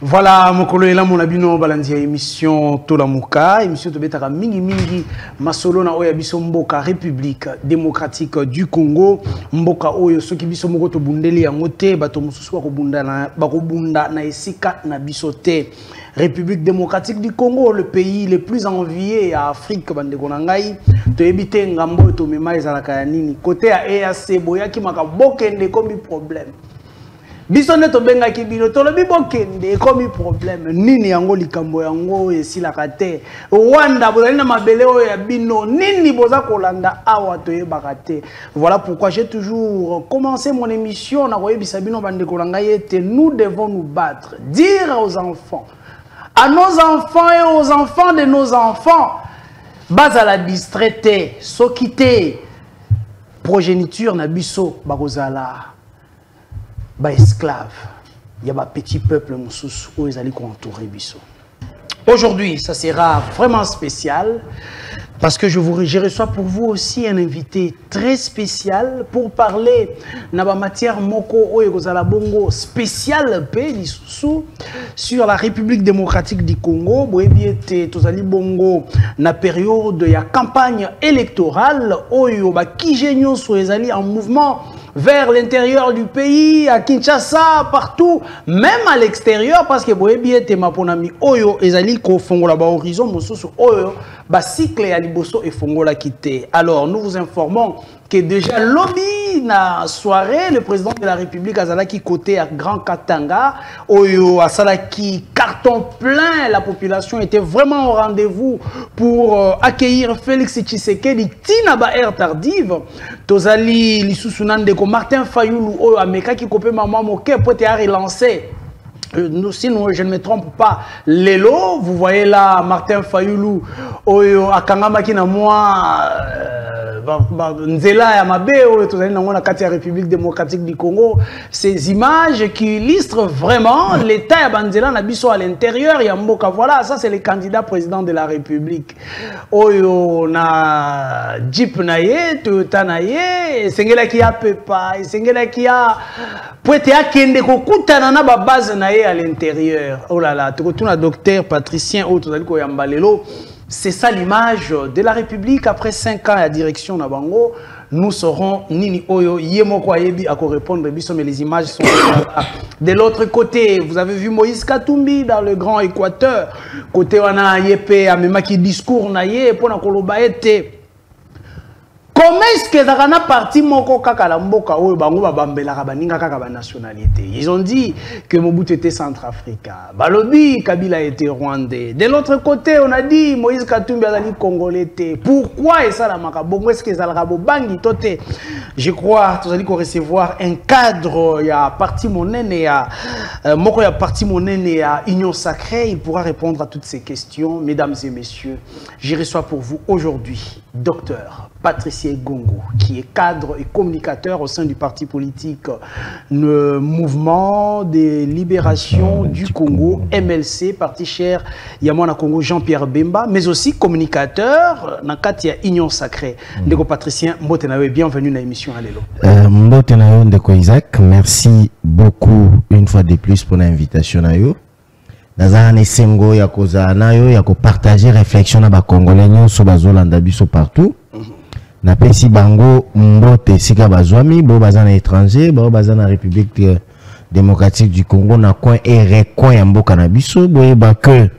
Voilà, mokolo ela mon abino balandia émission Tolamuka, émission de betaka mingi mingi masolo na oya biso mboka République démocratique du Congo, mboka oyo soki biso moko to bundeli yango te bato mususu bakobunda na esika na biso te. République démocratique du Congo, le pays le plus envié à Afrique bandeko na ngai, to ebite ngambo to mema ezalaka ya nini côté ya EAC boyaki makabokende komi problème. Biso neto benga ki bino tolobi bokende komi problème nini yango likambo yango esilaka te Rwanda bozali na mabele oyo ya bino nini boza kolanda awa toyebaka te. Voilà pourquoi j'ai toujours commencé mon émission na koyebisa bino bandeko na ngai ete nous devons nous battre, dire aux enfants, à nos enfants et aux enfants de nos enfants, bazala distraité sokité progéniture na biso bakozala ba esclave, il y a un petit peuple moussous où ils allaient entourer biso. Aujourd'hui, ça sera vraiment spécial parce que je reçois pour vous aussi un invité très spécial pour parler na ba matière moko oyo kozala bongo spécial pe lisusu sur la République démocratique du Congo. Boyebiete tozali bongo na période ya campagne électorale oyo ba kijenyo so ezali en mouvement vers l'intérieur du pays, à Kinshasa, partout, même à l'extérieur, parce que boyebiete maponami oyo ezali ko fongola ba horizon mosusu oyo ba cycle ya liboso et fongola kité. Alors nous vous informons que déjà lobby na soirée le président de la République azalaki côté à Grand Katanga oyo asalaki carton plein, la population était vraiment au rendez-vous pour accueillir Félix Tshisekedi tina ba air tardive tozali lisusu nande ko Martin Fayulu oyo ameka ki kopé maman moke pote a relancé. Sinon, je ne me trompe pas, Lelo, vous voyez là, Martin Fayulu, Oyo, Akangama qui na moi, Nzela Yamabe, la République démocratique du Congo, ces images qui illustrent vraiment l'état de Nzela Nabiso à l'intérieur, Yamboka, voilà, ça c'est le candidat président de la République. Oyo, na Jeep Naye, Toyota Naye, Sengela qui a Pepa, Sengela qui a Pouetea Kende Kokuta Nana base Naye à l'intérieur. Oh là là, tu retournes à docteur Patricien Otozaliko Yambalelo. C'est ça l'image de la République après 5 ans à la direction Nabango. Nous serons Nini Oyo, Yemoko Ayebi à répondre, mais les images sont là. De l'autre côté, vous avez vu Moïse Katumbi dans le Grand Équateur. Côté Wana Yepe, Amemaki discours Naye, pour Nakolobaete. Comment est-ce que Zakana parti moko kaka la mboka oyo bango babambela baninga kaka ba nationalité? Ils ont dit que Mobutu était centrafricain. Balobi Kabila était rwandais. De l'autre côté, on a dit Moïse Katumbi azali congolais. Pourquoi et ça la makabongo est-ce que Zalra bobangi toté? Je crois que vous allez recevoir un cadre il y a parti monene ya moko ya parti monene ya Union Sacrée, il pourra répondre à toutes ces questions. Mesdames et messieurs, je reçois pour vous aujourd'hui docteur Patricien Gongo, qui est cadre et communicateur au sein du parti politique le Mouvement de Libération du Congo, MLC, parti cher Yamona Congo Jean-Pierre Bemba, mais aussi communicateur dans Katia Union Sacrée. Ndeko Patricien, Mbotenawe, bienvenue dans l'émission Alelo. Mbotenawe Ndeko Isaac, merci beaucoup une fois de plus pour l'invitation. Nazana Sengo ya koza nayo ya ko partager réflexion na ba congolais nyonso bazolanda biso partout. Na pesi bango mbote sika bazwami bo bazana étranger bo bazana République démocratique du Congo na coin et recoin ya mboka na biso boyeba que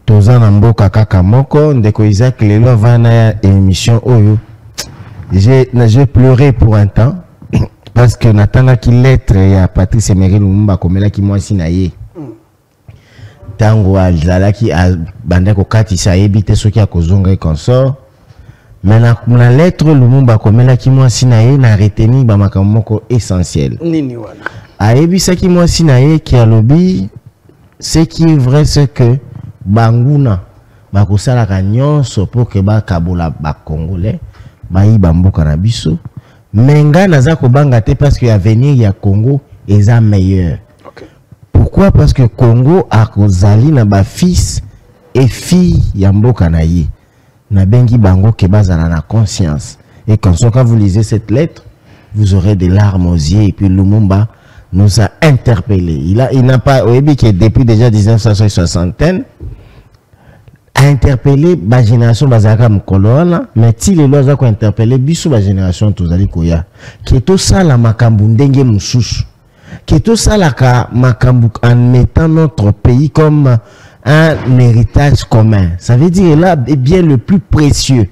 tozana mboka kaka moko Ndeko Isaac lelo vana ya émission oyo j'ai pleuré pour un temps parce que natanga ki lettre ya Patrice Emery Lumumba komela ki mwasi na ye tango azalaki bandeko katisa ebite soki akozonga consort. Mais la lettre Lumumba komela ki mwasi na ye na reteni ba makambo moko essentiel. Nini wana? Ayebisa ki mwasi na ye ki alobi ce qui est vrai c'est que banguna bakosala ka nyonso pour que ba kabola ba congolais ba yiba mboka na biso. Menga naza ko banga te parce que l'avenir ya Congo est meilleur. Okay. Pourquoi? Parce que Congo a kozali na ba fils et filles ya mboka na ye. Na bengi bango ke bazala na conscience. Et quand vous lisez cette lettre, vous aurez des larmes aux yeux. Et puis Lumumba nous a interpellés. Il n'a pas, au début, qui depuis déjà 1960, a interpellé la génération Bazaka Mkolona, mais si les lois ont interpellé, biso la génération Tozali Koya, qui est tout ça la makambu ndenge mususu, qui est tout ça la makambu en mettant notre pays comme un héritage commun. Ça veut dire là, est bien le plus précieux.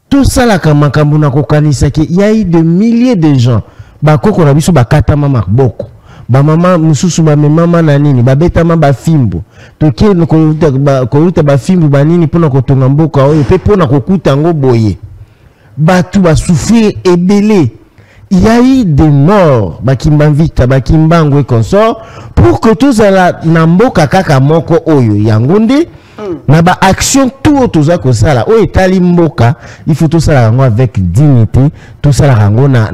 Tout ça là, quand makambu na kokanisa, il y a eu des milliers de gens. Bakoko na biso bakata mama boko. Ba mama mususu ba mama na nini ba betama ba fimbo toke ko uta ba fimbo ba nini pona kotonga mboka oyo pe pona kokuta ngo boye batu ba souffrir ebele. Il y a eu des morts ba kimbavita ba kimbango et consort pour que tous ala na mboka kaka moko oyo yangonde na ba action tout toza ko sala o etali mboka il faut tout ça rango avec dignité tout ça rango na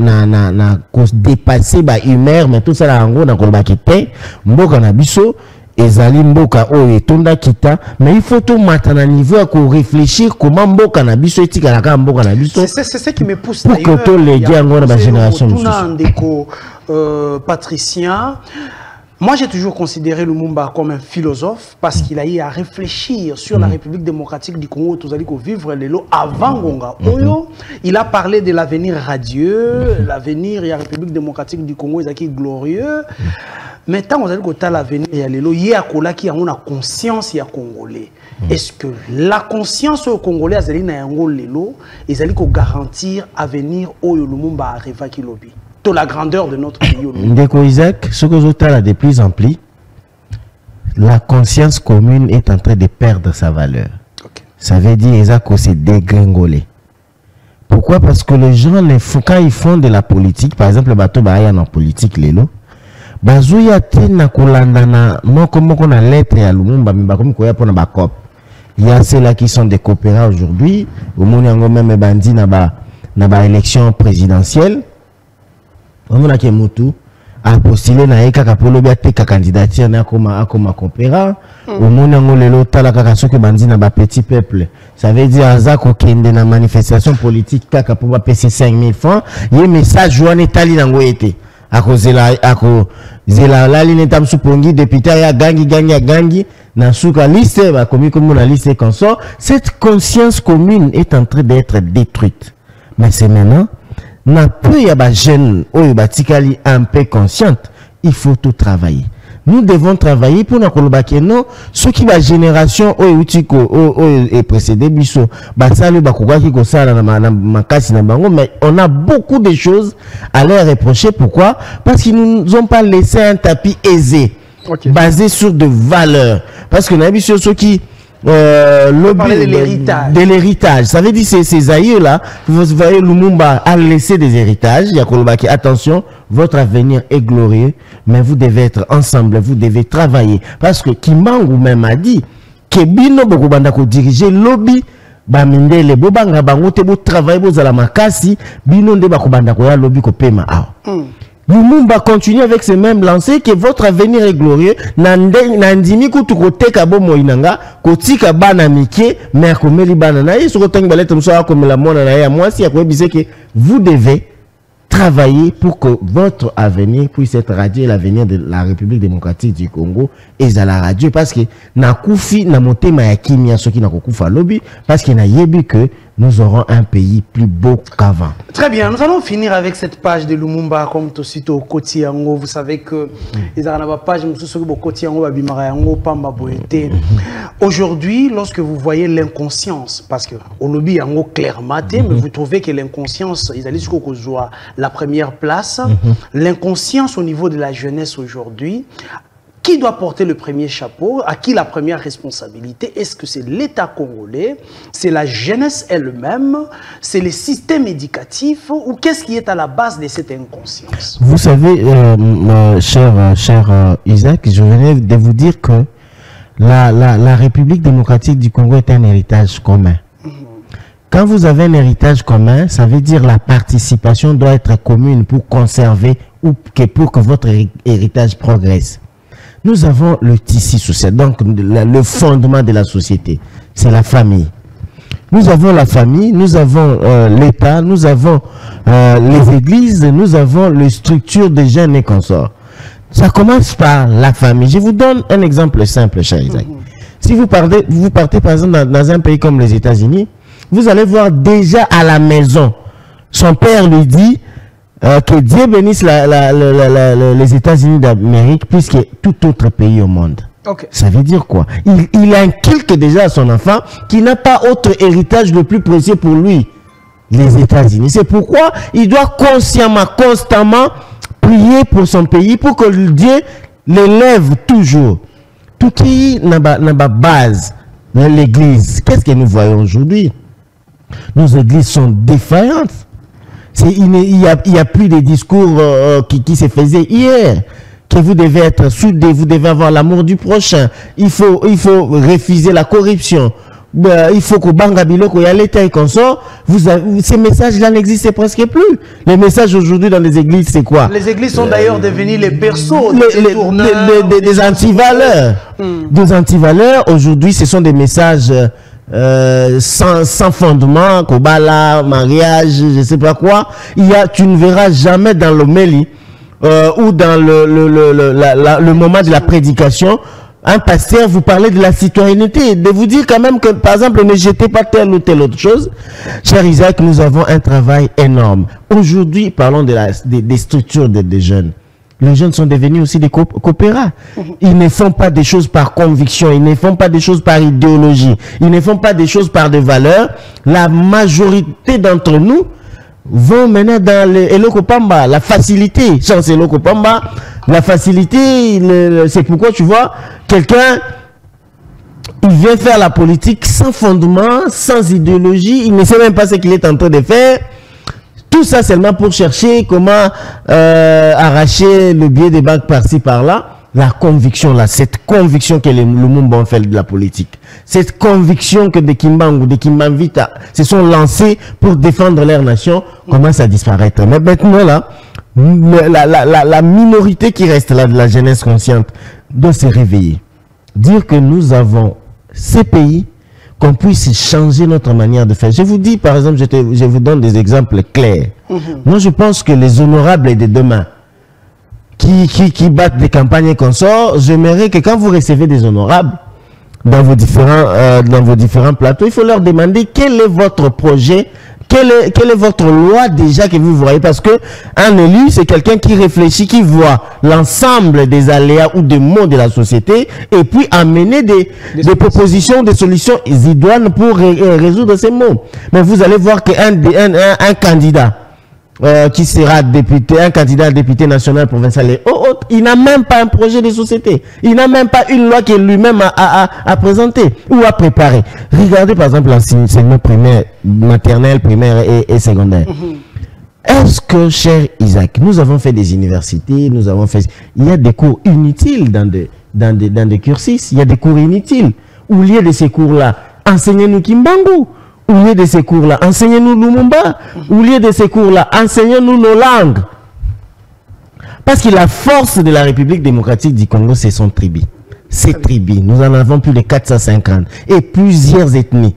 ko dépasser ba humeur mais tout ça rango na ko ba kité mboka na biso ezali mboka o etonda kita mais il faut tout matana niveau ko réfléchir comment mboka na biso etika la ka mboka na biso c'est ce qui me pousse pour que tout les gars ngo na ba génération Patricien. Moi, j'ai toujours considéré Lumumba comme un philosophe parce qu'il a eu à réfléchir sur la République démocratique du Congo, tout vivre les lots avant Gonga. Il a parlé de l'avenir radieux, l'avenir de la République démocratique du Congo, qui est glorieux. Maintenant, on a dit que l'avenir, il y a les lots, il y a qui a une conscience, il y a Congolais. Est-ce que la conscience au Congolais, il y a les lots, ils allaient garantir l'avenir au Lumumba arrive à Kilobi? La grandeur de notre pays. Ndeko Isaac, ce que je t'ai de plus en plus, la conscience commune est en train de perdre sa valeur. Okay. Ça veut dire Isaac que c'est dégringolé. Pourquoi? Parce que les gens, quand ils font de la politique, par exemple, le bateau Bahia en politique, Lélo, Bazouya Tina Kulandana, non comme on a lettre à Lumumba, mais comme quoi pour na cop. Il y a ceux-là qui sont des coopérants aujourd'hui, au monde même bandi na ba élection présidentielle. On a que Moutou a postulé na eka kapolo bia teka candidature na koma coopérant au monde ngolelo tala kaka soki bandi na ba petit peuple ça veut dire azako kende na manifestation politique kaka pour ba PC 5000 francs ye message wane tali nango ete akozela la ligne tam supongi député ya gangi na suka liste ba komi comme na liste consort. Cette conscience commune est en train d'être détruite, mais c'est maintenant na peu ya ba jeune oyo batikali un peu consciente, il faut tout travailler. Nous devons travailler pour na kolobake non ce qui ba génération oyo utiko oyo est précédé biso ba sali ba kokaki ko sala na makasi na bango, mais on a beaucoup de choses à leur reprocher. Pourquoi? Parce qu'ils nous ont pas laissé un tapis aisé, basé sur de valeurs. Parce que na biso ceux qui lobby de l'héritage. Ça veut dire ces aïeux là, vous voyez Lumumba a laissé des héritages. Il y a Kolobaki, attention, votre avenir est glorieux, mais vous devez être ensemble, vous devez travailler. Parce que Kimbangu même a dit que Bino Bokobanda ko diriger lobby bamindele bobanga bango te bo travailler bo zala makasi Bino nde bakobanda ko ya lobby ko pema a. Lumumba continue avec ce même lancé que votre avenir est glorieux. Nandimi kutukote kabo moinanga kotika bana mike mais komeli bana na yeso kotangi balete mso akomela mona na ya mwasi ya kwebise que vous devez travailler pour que votre avenir puisse être radieux, l'avenir de la République démocratique du Congo et à la radio, parce que na koufi na motema ya kimia soki na kokufa lobby, parce que na yebi que nous aurons un pays plus beau qu'avant. Très bien, nous allons finir avec cette page de Lumumba comme Tosito Kotiango. Vous savez que les arabes page Kotiango Babimarayango Pamba Boete. Aujourd'hui, lorsque vous voyez l'inconscience, parce que au lobby yango clairement, mais vous trouvez que l'inconscience, ils allaient jusqu'au joie la première place, l'inconscience au niveau de la jeunesse aujourd'hui. Qui doit porter le premier chapeau? À qui la première responsabilité? Est-ce que c'est l'État congolais? C'est la jeunesse elle-même? C'est le système éducatif? Ou qu'est-ce qui est à la base de cette inconscience? Vous savez, cher Isaac, je venais de vous dire que la République démocratique du Congo est un héritage commun. Quand vous avez un héritage commun, ça veut dire la participation doit être commune pour conserver ou pour que votre héritage progresse. Nous avons le tissu social, donc le fondement de la société, c'est la famille. Nous avons la famille, nous avons l'État, nous avons les églises, nous avons les structures de jeunes et consorts. Ça commence par la famille. Je vous donne un exemple simple, cher Isaac. Si vous partez par exemple dans un pays comme les États-Unis, vous allez voir déjà à la maison, son père lui dit que Dieu bénisse les États-Unis d'Amérique plus que tout autre pays au monde. Okay. Ça veut dire quoi? Il inculque déjà à son enfant qu'il n'a pas autre héritage le plus précieux pour lui, les États-Unis. C'est pourquoi il doit consciemment, constamment prier pour son pays, pour que Dieu l'élève toujours. Tout qui n'a pas base dans l'église. Qu'est-ce que nous voyons aujourd'hui? Nos églises sont défaillantes. Il n'y a plus de discours qui se faisaient hier. Que vous devez être soudés, vous devez avoir l'amour du prochain. Il faut refuser la corruption. Il faut que Bangabilo, qu'il y a l'État et qu'on sort. Ces messages-là n'existent presque plus. Les messages aujourd'hui dans les églises, c'est quoi? Les églises sont d'ailleurs devenues les berceaux des antivaleurs. Des antivaleurs, aujourd'hui, ce sont des messages sans fondement, Kobala, mariage, je ne sais pas quoi. Tu ne verras jamais dans l'homélie ou dans le moment de la prédication, un pasteur vous parlez de la citoyenneté, de vous dire quand même que, par exemple, ne jetez pas telle ou telle autre chose. Cher Isaac, nous avons un travail énorme. Aujourd'hui, parlons des structures des jeunes. Les jeunes sont devenus aussi des coopérats. Ils ne font pas des choses par conviction, ils ne font pas des choses par idéologie, ils ne font pas des choses par des valeurs. La majorité d'entre nous vont mener dans l'Eloko Pamba, la facilité. Chance Eloko Pamba, la facilité, c'est pourquoi tu vois, quelqu'un, il vient faire la politique sans fondement, sans idéologie, il ne sait même pas ce qu'il est en train de faire. Tout ça seulement pour chercher comment arracher le billet des banques par-ci par-là. La conviction là, cette conviction que le Lumumba fait de la politique, cette conviction que des Kimbangu, des Kimbamvita se sont lancés pour défendre leur nation, commence à disparaître. Mais maintenant là, la minorité qui reste là de la jeunesse consciente doit se réveiller. Dire que nous avons ces pays, qu'on puisse changer notre manière de faire. Je vous dis, par exemple, je vous donne des exemples clairs. Moi, je pense que les honorables de demain, qui battent des campagnes et consorts, j'aimerais que quand vous recevez des honorables dans vos différents plateaux, il faut leur demander quel est votre projet, quelle est votre loi déjà que vous voyez, parce que un élu, c'est quelqu'un qui réfléchit, qui voit l'ensemble des aléas ou des maux de la société et puis amener des propositions, des solutions idoines pour résoudre ces maux. Mais vous allez voir qu'un candidat qui sera député, un candidat député national, provincial et autres, il n'a même pas un projet de société. Il n'a même pas une loi qu'il lui-même a présentée ou a préparée. Regardez par exemple l'enseignement primaire, maternel, primaire et secondaire. Est-ce que, cher Isaac, nous avons fait des universités, nous avons fait... Il y a des cours inutiles dans des cursus, il y a des cours inutiles. Au lieu de ces cours-là, enseignez-nous Kimbangu. Au lieu de ces cours-là, enseignez-nous Lumumba. Au lieu de ces cours-là, enseignez-nous nos langues. Parce que la force de la République démocratique du Congo, c'est son tribu. Ces tribus, nous en avons plus de 450 et plusieurs ethnies.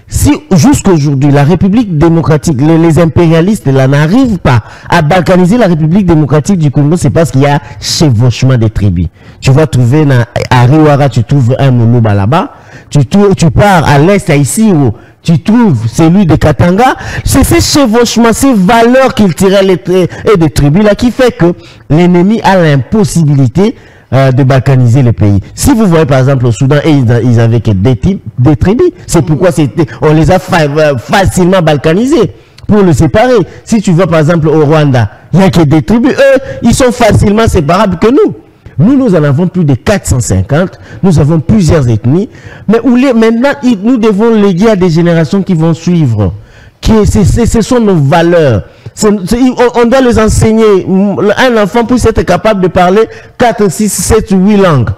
Si jusqu'aujourd'hui, la République démocratique, les impérialistes là n'arrivent pas à balkaniser la République démocratique du Congo, c'est parce qu'il y a chevauchement des tribus. Tu vas trouver à Riwara, tu trouves un Moulouba là-bas. Tu pars à l'est, à Isiro, tu trouves celui de Katanga. C'est ces chevauchements, ces valeurs qu'il tirait des tribus là qui fait que l'ennemi a l'impossibilité de balkaniser le pays. Si vous voyez par exemple au Soudan, ils avaient que des tribus. C'est pourquoi on les a facilement balkanisés pour le séparer. Si tu vas par exemple au Rwanda, il n'y a que des tribus. Eux, ils sont facilement séparables que nous. Nous en avons plus de 450. Nous avons plusieurs ethnies. Mais maintenant, nous devons léguer à des générations qui vont suivre. Ce sont nos valeurs. On doit les enseigner. Un enfant puisse être capable de parler 4, 6, 7, 8 langues.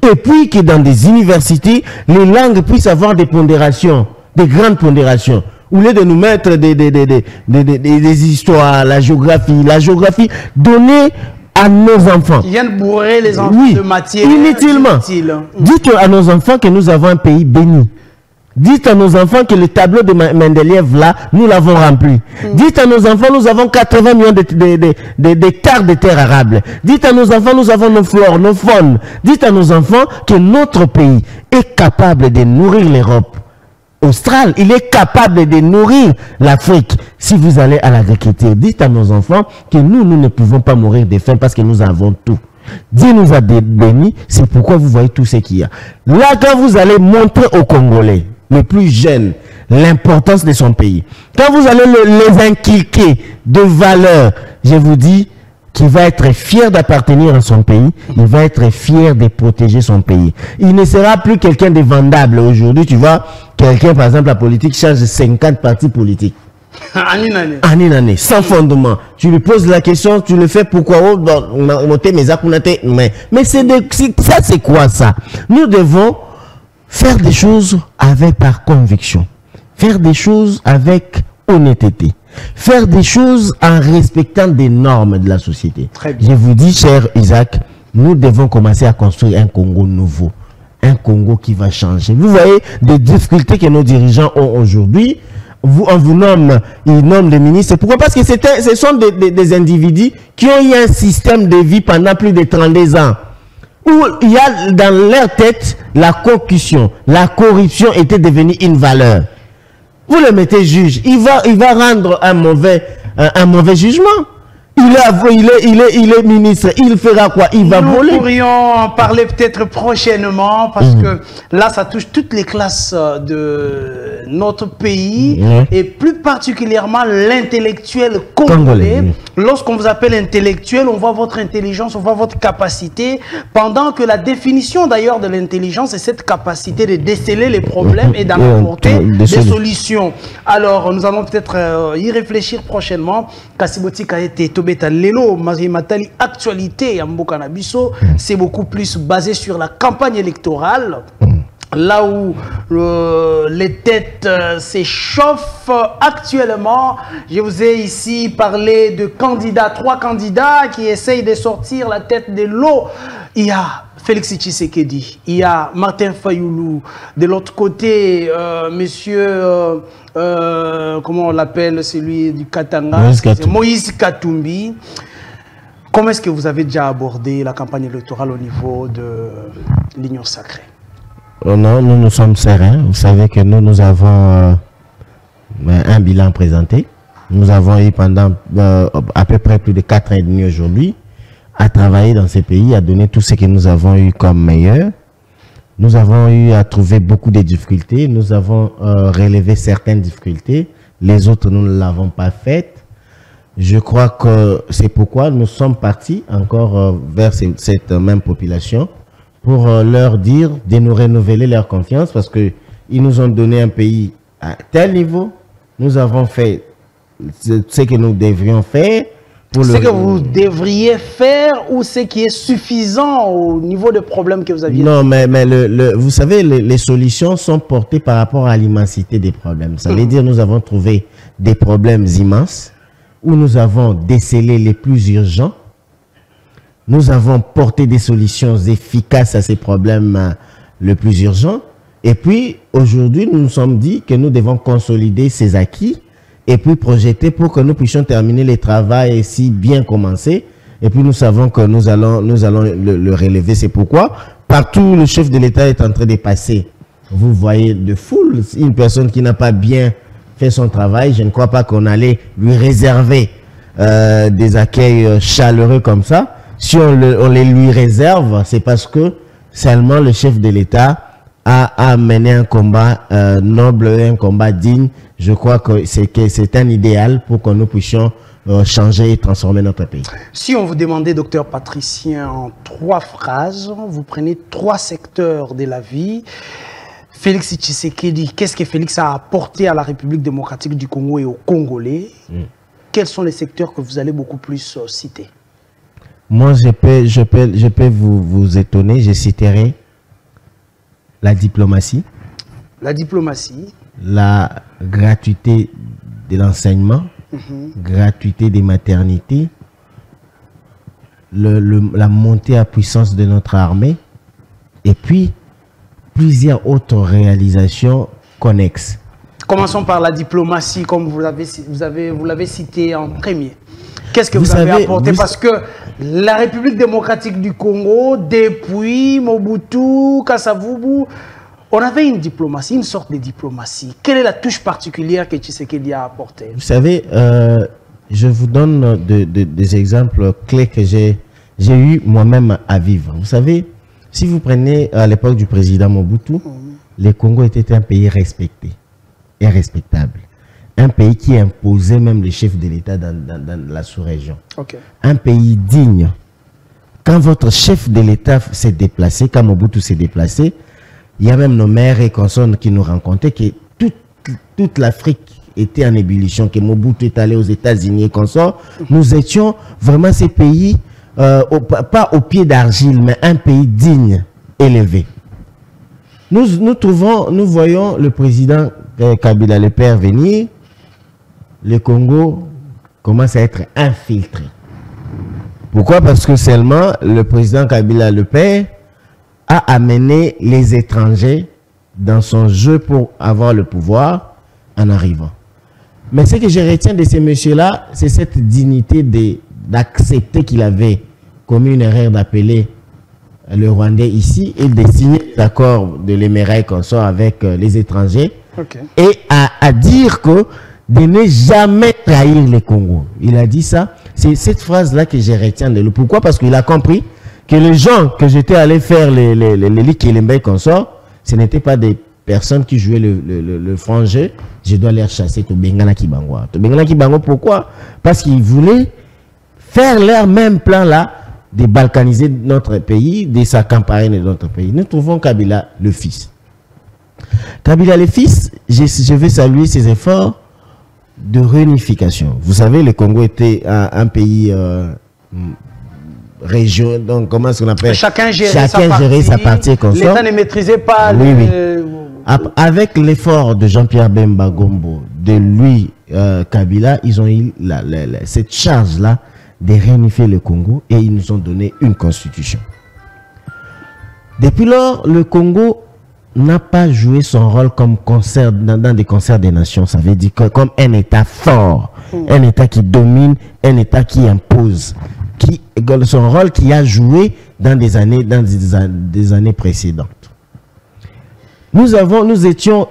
Et puis que dans des universités, les langues puissent avoir des pondérations, des grandes pondérations. Au lieu de nous mettre des histoires, la géographie donnée à nos enfants. Qui viennent bourrer les enfants de matière. Inutilement. Dites à nos enfants que nous avons un pays béni. Dites à nos enfants que le tableau de Mendeleev, là, nous l'avons rempli. Dites à nos enfants, nous avons 80 millions d'hectares de terres arables. Dites à nos enfants, nous avons nos flores, nos faunes. Dites à nos enfants que notre pays est capable de nourrir l'Europe australe. Il est capable de nourrir l'Afrique. Si vous allez à l'agriculture, dites à nos enfants que nous ne pouvons pas mourir de faim parce que nous avons tout. Dieu nous a bénis, c'est pourquoi vous voyez tout ce qu'il y a. Là, quand vous allez montrer aux Congolais, les plus jeunes, l'importance de son pays, quand vous allez les inculquer de valeurs, je vous dis qu'il va être fier d'appartenir à son pays, il va être fier de protéger son pays. Il ne sera plus quelqu'un de vendable. Aujourd'hui, tu vois, quelqu'un, par exemple, la politique change 50 partis politiques. En une année, sans fondement. Tu lui poses la question, tu le fais pourquoi? Mais ça, c'est quoi ça? Nous devons faire des choses par conviction, faire des choses avec honnêteté, faire des choses en respectant des normes de la société. Je vous dis, cher Isaac, nous devons commencer à construire un Congo nouveau, un Congo qui va changer. Vous voyez des difficultés que nos dirigeants ont aujourd'hui. On vous nomme, ils nomment les ministres. Pourquoi? Parce que ce sont des individus qui ont eu un système de vie pendant plus de 32 ans. Où il y a dans leur tête la concussion, la corruption était devenue une valeur. Vous le mettez juge, il va rendre un mauvais jugement. Il est ministre, il fera quoi? Il va voler. Nous pourrions en parler peut-être prochainement parce que là, ça touche toutes les classes de notre pays et plus particulièrement l'intellectuel congolais. Lorsqu'on vous appelle intellectuel, on voit votre intelligence, on voit votre capacité, pendant que la définition d'ailleurs de l'intelligence, c'est cette capacité de déceler les problèmes et d'en apporter des solutions. Alors, nous allons peut-être y réfléchir prochainement. Kassiboti Kaete Tobeta Lelo, Matali, actualité à Mboka na biso, c'est beaucoup plus basé sur la campagne électorale. Là où les têtes s'échauffent actuellement, je vous ai ici parlé de candidats, 3 candidats qui essayent de sortir la tête de l'eau. Il y a Félix Tshisekedi, il y a Martin Fayoulou, de l'autre côté, monsieur, comment on l'appelle, celui du Katanga, Moïse Katumbi. Comment est-ce que vous avez déjà abordé la campagne électorale au niveau de l'Union Sacrée? Non, nous sommes sereins. Vous savez que nous avons un bilan présenté. Nous avons eu pendant à peu près plus de 4 ans et demi aujourd'hui à travailler dans ces pays, à donner tout ce que nous avons eu comme meilleur. Nous avons eu à trouver beaucoup de difficultés. Nous avons relevé certaines difficultés. Les autres, nous ne l'avons pas faites. Je crois que c'est pourquoi nous sommes partis encore vers cette même population pour leur dire de nous renouveler leur confiance parce qu'ils nous ont donné un pays à tel niveau. Nous avons fait ce que nous devrions faire. Ce que vous devriez faire ou ce qui est suffisant au niveau des problèmes que vous aviez? Non, mais vous savez, les solutions sont portées par rapport à l'immensité des problèmes. Ça veut dire nous avons trouvé des problèmes immenses où nous avons décelé les plus urgents. Nous avons porté des solutions efficaces à ces problèmes les plus urgents. Et puis, aujourd'hui, nous nous sommes dit que nous devons consolider ces acquis et puis projeter pour que nous puissions terminer les travaux ici bien commencés. Et puis, nous savons que nous allons le relever. C'est pourquoi, partout, le chef de l'État est en train de passer. Vous voyez de foule, une personne qui n'a pas bien fait son travail, je ne crois pas qu'on allait lui réserver des accueils chaleureux comme ça. Si on les lui réserve, c'est parce que seulement le chef de l'État a mené un combat noble, un combat digne. Je crois que c'est un idéal pour que nous puissions changer et transformer notre pays. Si on vous demandait, docteur Patricien, en 3 phrases, vous prenez 3 secteurs de la vie. Félix Tshisekedi, qu'est-ce que Félix a apporté à la République démocratique du Congo et aux Congolais? Quels sont les secteurs que vous allez beaucoup plus citer? Moi, je peux vous étonner. Je citerai la diplomatie. La diplomatie. La gratuité de l'enseignement. Gratuité des maternités. La montée à puissance de notre armée. Et puis, plusieurs autres réalisations connexes. Commençons par la diplomatie, comme vous l'avez cité en premier. Qu'est-ce que vous avez apporté? Parce que la République démocratique du Congo, depuis Mobutu, Kasavubu, on avait une diplomatie, une sorte de diplomatie. Quelle est la touche particulière que Tshisekedi a apportée? Vous savez, je vous donne des exemples clés que j'ai eu moi-même à vivre. Vous savez, si vous prenez à l'époque du président Mobutu, le Congo était un pays respecté et respectable. Un pays qui imposait même les chefs de l'État dans la sous-région. Okay. Un pays digne. Quand votre chef de l'État s'est déplacé, quand Mobutu s'est déplacé, il y a même nos maires et consorts qui nous rencontraient que toute l'Afrique était en ébullition, que Mobutu est allé aux États-Unis et consorts. Nous étions vraiment ces pays, pas au pied d'argile, mais un pays digne, élevé. Nous voyons le président Kabila le Père venir. Le Congo commence à être infiltré. Pourquoi? Parce que seulement le président Kabila le Père a amené les étrangers dans son jeu pour avoir le pouvoir en arrivant. Mais ce que je retiens de ces messieurs-là, c'est cette dignité d'accepter qu'il avait commis une erreur d'appeler le Rwandais ici et de signer l'accord de l'émirail consort avec les étrangers. Okay. Et à dire que de ne jamais trahir le Congo. Il a dit ça. C'est cette phrase-là que je retiens de lui. Pourquoi? Parce qu'il a compris que les gens que j'étais allé faire les Liki et les Mbey consort, ce n'étaient pas des personnes qui jouaient le franc jeu. Je dois les chasser au Bengana Kibango. Au Bengana Kibango, pourquoi? Parce qu'ils voulaient faire leur même plan-là de balkaniser notre pays, de s'accaparer de notre pays. Nous trouvons Kabila le fils. Kabila le fils, je vais saluer ses efforts de réunification. Vous savez, le Congo était un pays région, donc comment est-ce qu'on appelle? Chacun gérait sa partie. L'État ne maîtrisait pas. Oui. Avec l'effort de Jean-Pierre Bemba Gombo, de lui, Kabila, ils ont eu cette charge-là de réunifier le Congo et ils nous ont donné une constitution. Depuis lors, le Congo n'a pas joué son rôle comme concert dans des concerts des nations. Ça veut dire comme un État fort, un État qui domine, un État qui impose, son rôle qui a joué dans des années précédentes. Nous étions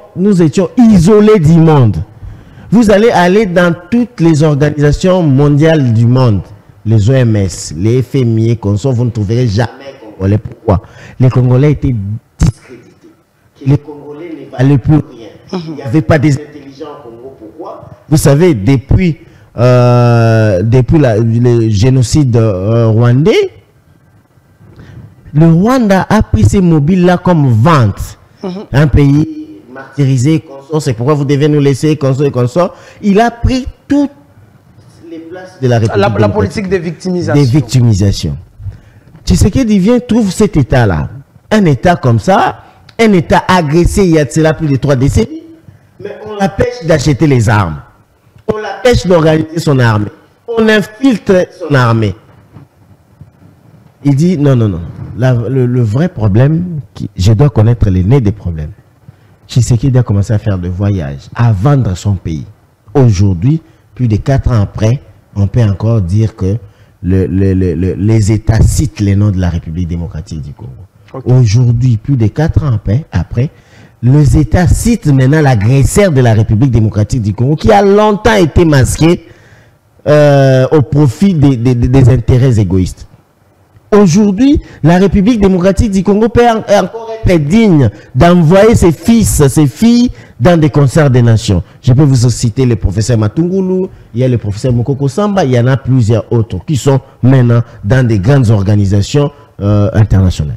isolés du monde. Vous allez aller dans toutes les organisations mondiales du monde, les OMS, les FMI et consorts, vous ne trouverez jamais Congolais. Pourquoi? Les Congolais étaient discrédités. Les Congolais ne valaient plus rien. Il n'y avait pas des intelligents au Congo. Pourquoi? Vous savez, depuis le génocide rwandais, le Rwanda a pris ces mobiles-là comme vente. Un pays martyrisé, c'est pourquoi vous devez nous laisser, consort. Il a pris toutes les places de la République. La politique de victimisation. Des victimisations. Tshisekedi vient, trouve cet État-là. Un État comme ça, un État agressé il y a de cela plus de 3 décennies, mais on l'empêche d'acheter les armes. On l'empêche d'organiser son armée. On infiltre son armée. Il dit non. Le vrai problème, je dois connaître les nez des problèmes. Tshisekedi a commencé à faire des voyages, à vendre son pays. Aujourd'hui, plus de 4 ans après, on peut encore dire que les États citent les noms de la République démocratique du Congo. Okay. Aujourd'hui, plus de 4 ans après, les États citent maintenant l'agresseur de la République démocratique du Congo qui a longtemps été masqué au profit des intérêts égoïstes. Aujourd'hui, la République démocratique du Congo peut encore être digne d'envoyer ses fils, ses filles dans des concerts des nations. Je peux vous citer le professeur Matungulu, il y a le professeur Mokoko Samba, il y en a plusieurs autres qui sont maintenant dans des grandes organisations internationales.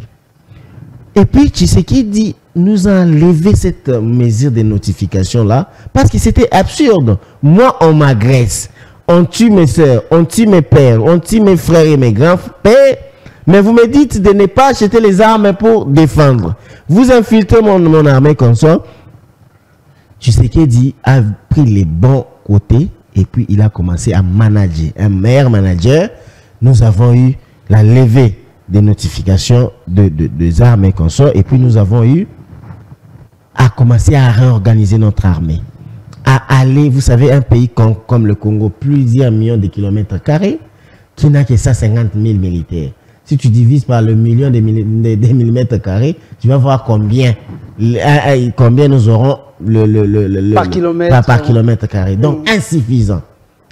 Et puis Tshisekedi nous a enlevé cette mesure de notification-là parce que c'était absurde. Moi, on m'agresse, on tue mes soeurs, on tue mes pères, on tue mes frères et mes grands-pères. Mais vous me dites de ne pas acheter les armes pour défendre. Vous infiltrez mon armée comme ça. Tshisekedi a pris les bons côtés et puis il a commencé à manager. Un meilleur manager, nous avons eu la levée des notifications des armes et consorts et puis nous avons eu à commencer à réorganiser notre armée. À aller, vous savez, un pays comme le Congo, plusieurs millions de kilomètres carrés, qui n'a que 150 000 militaires. Si tu divises par le million de millimètres carrés, tu vas voir combien nous aurons par kilomètre carré. Donc, insuffisant.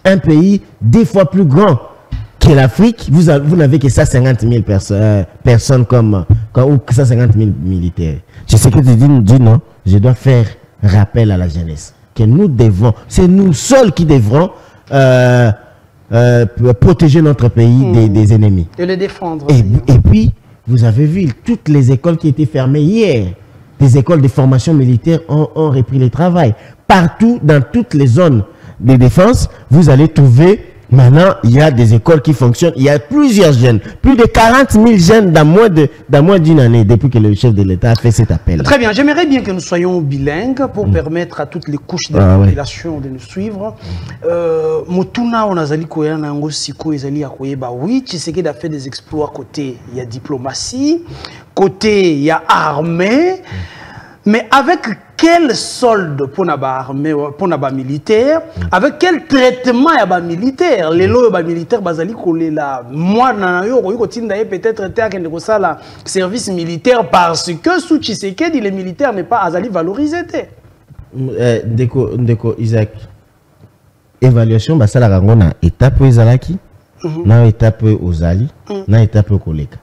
Un pays 2 fois plus grand que l'Afrique, vous n'avez que 150 000 personnes ou 150 000 militaires. Je sais que tu dis non, je dois faire rappel à la jeunesse. Que nous devons, c'est nous seuls qui devrons protéger notre pays des ennemis. Et le défendre. Et puis, vous avez vu, toutes les écoles qui étaient fermées hier, des écoles de formation militaire ont repris le travail. Partout, dans toutes les zones de défense, vous allez trouver, maintenant, il y a des écoles qui fonctionnent. Il y a plusieurs jeunes, plus de 40 000 jeunes dans moins d'une année, depuis que le chef de l'État a fait cet appel. Très bien, j'aimerais bien que nous soyons bilingues pour permettre à toutes les couches de la population de nous suivre. Motuna, on a zali koya na ngo siko ezali akoyeba. Oui, Tshisekedi a fait des exploits côté il y a diplomatie, côté il y a armée. Mais avec quel solde pour naba militaire, avec quel traitement y a militaire, les lois militaires bazali kolela moi na yo ko tinda peut-être terre que ça la service militaire parce que sous Tshisekedi les militaires n'est pas azali valorisé. Ndeko Isaac, évaluation basala rango na étape ezalaki na étape ozali na étape koleka.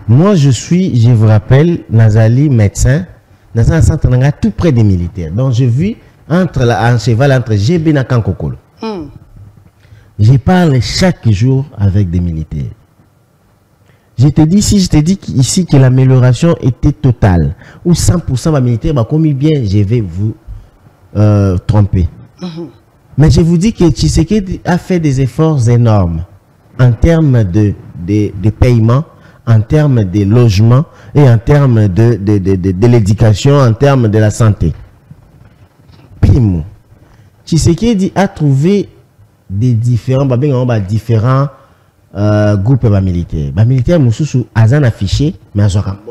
Moi, je vous rappelle, Nazali, médecin, dans un centre tout près des militaires. Donc, je vis un cheval entre GB et Kankokolo. Je parle chaque jour avec des militaires. Je te dis ici que l'amélioration était totale, ou 100% des militaires, bah, comme bien, je vais vous tromper. Mais je vous dis que Tshisekedi a fait des efforts énormes en termes de paiement, en termes de logement et en termes de l'éducation, en termes de la santé. Primo, Tshisekedi a trouvé des différents groupes militaires. Les militaires, Azan affiché, mais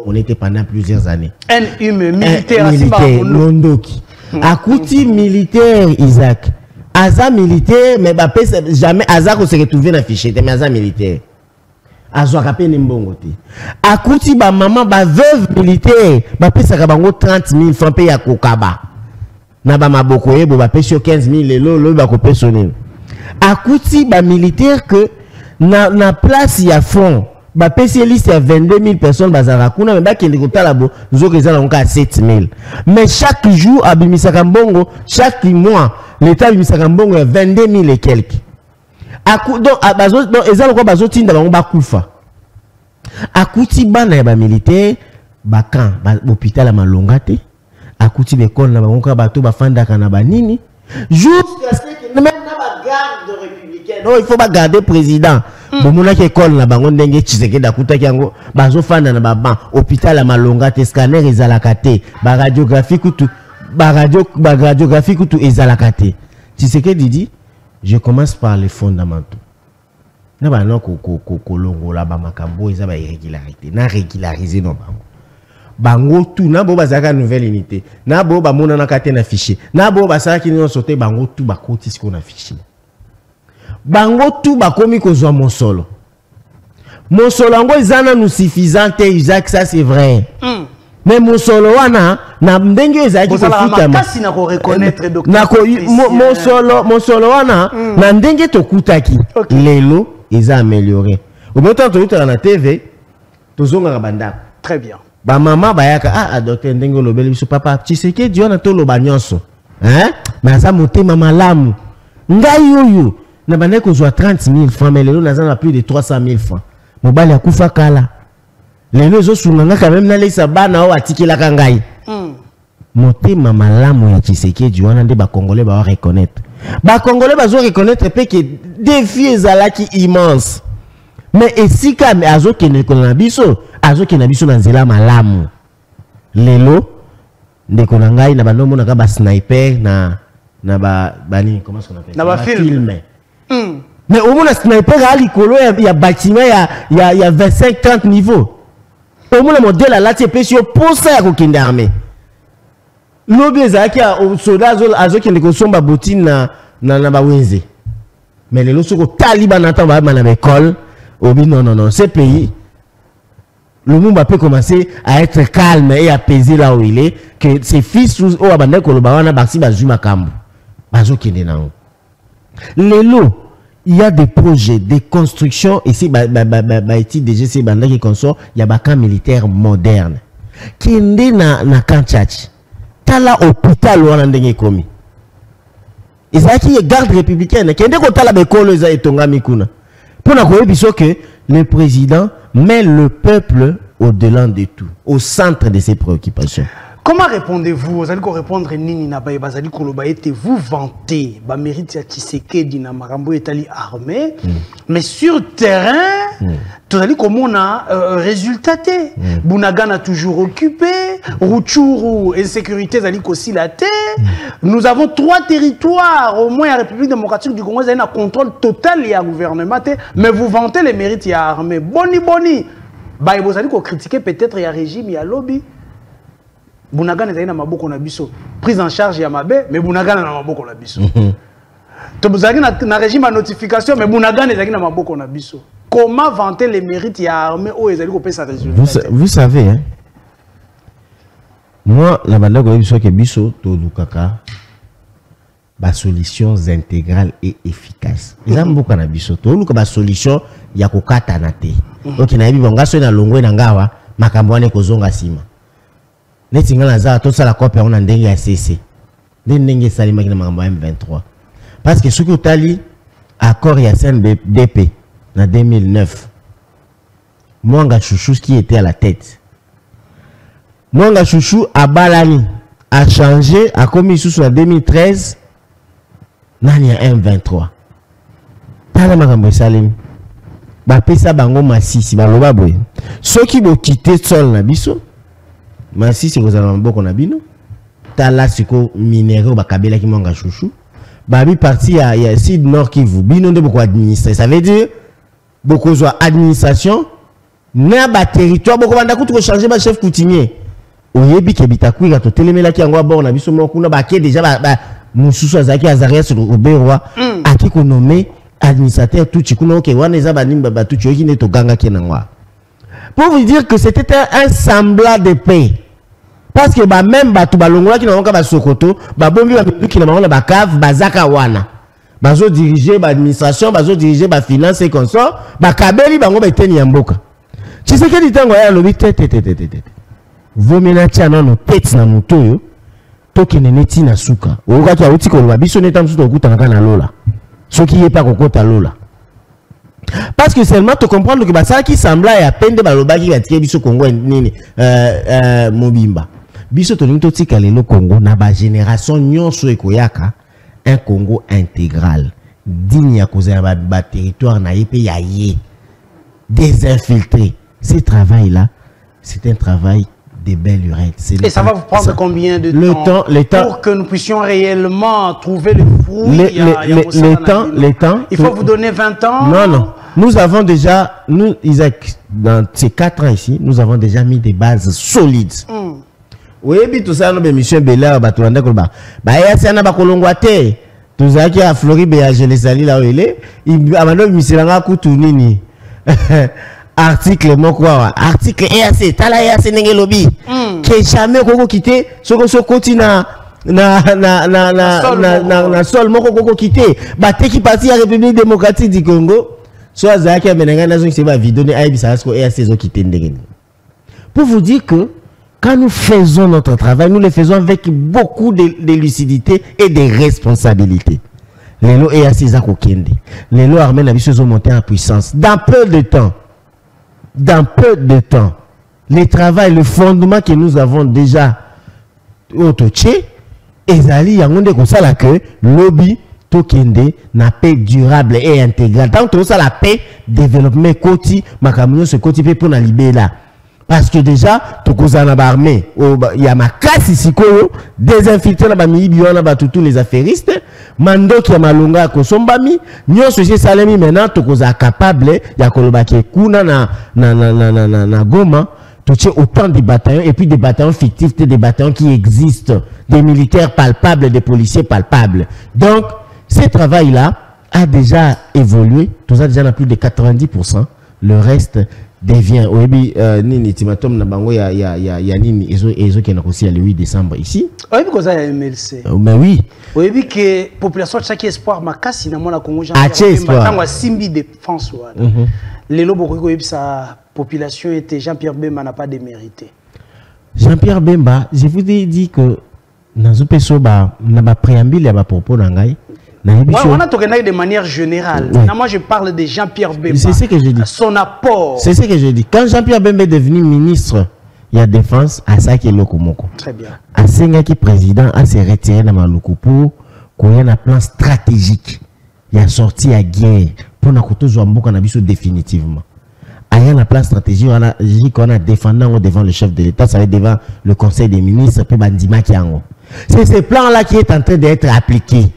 on était pendant plusieurs années. militaire, Mondoki. Akouti militaire, Isaac. Azan militaire, mais jamais Azan se retrouvé affiché, mais Azan militaire. Azwakape Nimbongote. Akouti ba maman ba veuve militaire, ba pesa kabango 30 000 francs pe ya kokaba. Na ba mabokoye bo ba pesa 15 000 lo ba ko pesonner. Akouti ba militaire que na place ya front, ba pesa liste ya 22 000 personnes bazara kuna mais ba kende kotala bo nzoka ezala nka 7 000. Mais chaque jour abimisaka mbongo, chaque mois l'état abimisaka mbongo ya 22 000 et quelques. Donc ezalo ko bazotinda bango bakufa. Akuti bana ya ba militaire bakan ba hôpital ya Malonga te. Akuti bekol na bango ka bato bafandaka na banini jusqu'à ce que même na ba garde républicaine. Non, il faut pas garder président. Bomona ke école na bango ndenge Tshisekedi akutaki yango bazofanda na ba ban hôpital ya Malonga te, scanner ezalaka te, ba radiographie kutu ezalaka te. Tshisekedi dit je commence par les fondamentaux. Na ba non ko la ba makambo eza ba irrégularité. Na régulariser non bango tout na bo bazaka nouvelle unité. Na bo ba mona na kate na fichier. Na bo basaka ki non sauter bango tout ba koti ce qu'on a fichier. Bango tout ba komi ko zo mon solo. Mon solo ngo ezana nous suffisant te Isaac, ça c'est vrai. Mais mon solo wana na ndenge ezaki ko futa makasi na ko reconnaître docteur mon solo wana na ndenge to kutaki lelo eza amélioré au même temps to na TV to zonga banda très bien ba maman bayaka docteur ndenge lobeli biso papa Tshisekedi wana to loba nyonso mais ça motema malamu ngai oyo na bande ko zo 30 000 francs mais lelo na plus de 300 000 francs mobali akufa kala. Les autres sont quand même dans les sabana ou atikela kangai. Motema malamu ya Tshisekedi wana nde ba Congolais ba reconnaître. Ba Congolais ba zo reconnaître pe que défi ezalaki immense. Mais esika me azoke ne kona biso na nzela malamu. Lelo ndeko na ngai na banomo na ba sniper na ba bani comment on appelle? Na ba film. Mais au moins sniper a likolo ya bâtiment ya 25-30 niveaux. Au moins le modèle là c'est précieux pour ça ya kokende armée. Lobby ezaki au soda azoki ndeko somba botine na bawenze. Mais les lorsque Taliban n'attend pas à l'école, non, ce pays, le monde peut commencer à être calme et apaisé là où il est, que ses fils ou abandonné que le bawana baxi bazuma kambu, bazo kende na. Lelo, il y a des projets, des constructions ici, étude déjà c'est banda qui consort, il y a des camps militaires modernes. Kende na Kanchach, tala hôpital wana ndenge komi. Et ça qui est garde républicaine, qui est pour que le président met le peuple au-delà de tout, au centre de ses préoccupations. Comment répondez-vous? Vous allez répondre Nini Nabaye Bazali Kolobaete, vous vantez, bah mérite ya Tshisekedi na Marambo Etali armée, mais sur terrain, vous allez comme on a résultaté. Bounagan a toujours occupé, Rutshuru, insécurité, vous allez aussi la terre. Nous avons 3 territoires, au moins la République démocratique du Congo, vous avez un contrôle total, il y a un gouvernement, mais vous vantez les mérites, il y a armée. Boni, bah vous allez critiquer peut-être il y a régime, il y a lobby. Bounagan est na maboko na biso. Prise en charge ya mabe, mais Bounagan na maboko na biso. To buzaki na régime à notification, mais Bounagan est na maboko na biso. Comment vanter les mérites ya armée au ezali ko pesa résultat? Vous savez hein. Moi la banda ko biso ke biso to lukaka ba solutions intégrales et efficaces. Eza mboka na biso to luka ba solution ya kokata na te. Donc na yebi bonga so na longwe na ngawa makambo ane kozonga sima. Netingala za tout ça la copie on a ndenge ya CC. Ndenge salima kina makambo M23. Parce que ce que tali accord ya CNDP en 2009. Mwanga Chouchou qui était à la tête. Mwanga Chouchou a balani a changé a commis sous en 2013 nani ya M23. Tala makambo salim. Ba pesa bango masisi ba loba boy. Ceux qui vont quitter sol na biso Masi c'est que allons beaucoup na bino. Tala siko minéraux bakabela ki Mwanga Chouchou. Babi parti à Sud Nord Kivu. Bino de beaucoup administrer. Ça veut dire beaucoup soit administration na ba territoire beaucoup banda kutu ko changer ba chef coutumier. Oyebi ke bitaku ga to telemela ki ngwa bord na biso mo kuna ba ke déjà ba mususu azaki Azarias au Berwa aki ko nommé administrateur tout chikuna OK wana eza ba nimba ba tout choki ne to ganga ki na ngwa. Pour vous dire que c'était un semblant de paix. Parce que bah même bah tout balongola qui n'a pas sokoto, bah bombi bah qui n'a pas bah cave, bah zaka wana, bah zo diriger bah administration, bah zo diriger bah finance et consort, bah kabeli bah ngoba eteni yamboka. Tu sais que du temps goya lobi tete. Vomena tiana no tete na mutoyo, toke neneti na suka. Oka ki auti ko loba biso neta msuto okuta na lola. Soki yepa kokota lola. Parce que seulement te comprendre que ça qui semblait à peine de baloba qui va tirer biso Congo nini mobimba biso to nito tika lelo Congo na ba génération nyonso ekoyaka un Congo intégral digne ya koza ba territoire na yepe ya ye désinfiltré. Ce travail là c'est un travail de belle lurette. Et ça va vous prendre combien de temps pour que nous puissions réellement trouver le fruit? Le temps. Il faut vous donner 20 ans? Non. Nous avons déjà, nous, Isaac, dans ces 4 ans ici, nous avons déjà mis des bases solides. Oui, puis tout ça, nous avons mis Bella, Batouanda, Kolba. Bah, il y a ça, na Bakolongwate. Tout ça qui a Floride, je les salue là où il est. Il a maintenant mis ça, Koutounini. Article, moi, quoi. Article EAC, Tala EAC, Nengelobi. Que jamais, Koko quitté, Soko Kotina. Na sol, Moko quitté. Bah, t'es qui parti à la République démocratique du Congo. Soit Zaki a mené un qui va donner à Ibisasko et à ses qui t'endent. Pour vous dire que quand nous faisons notre travail, nous le faisons avec beaucoup de lucidité et de responsabilité. Les lois et à ses akokende. Les lois armées n'avaient pas monté en puissance. Dans peu de temps, le travail, le fondement que nous avons déjà au Toché, Ezali Yangonde Kosala que lobby Tokende na paix durable et intégrale. Tant que ça la paix, développement côté, makamino ce côté pour na libérer là. Parce que déjà, tokozana ba armée, il y a ma casse ici koyo, désinfiltrer na ba mibiona ba tous les affairistes, mando ki malonga ko sombami, nyo soje salemi maintenant tokoza capable ya koloba ke kuna na Goma, tu as autant de bataillons, et puis des bataillons fictifs, des bataillons qui existent, des militaires palpables, des policiers palpables. Donc, ce travail-là a déjà évolué, tout ça déjà à plus de 90%, le reste devient, oui, nini, timatom na bango, ya nini, et qui est aussi le 8 décembre ici. Oui, parce que ça MLC. Mais oui. Oui, que la population de chaque espoir, ma casse, il y a mon Congo, j'ai espoir. Simbi défense. Les lobos, sa population était Jean-Pierre Bemba n'a pas démérité. Jean-Pierre Bemba, je vous ai dit que dans ce pays, n'a pas préambule, il y a propos d'angaï. On a tourné de manière générale. Oui. Moi, je parle de Jean-Pierre Bemba. C'est ce que je dis. Son apport. C'est ce que je dis. Quand Jean-Pierre Bemba est devenu ministre, il y a défense à ça qui est le Komoko. Très bien. À Senga qui président a se retiré dans Maluku pour qu'il y ait un plan stratégique. Il a sorti à guerre pour nous Zouambo définitivement. Il y a un plan stratégique qu'on a défendu devant le chef de l'État, ça va être devant le Conseil des ministres, puis Bandima Kiango. C'est ce plan-là qui est en train d'être appliqué.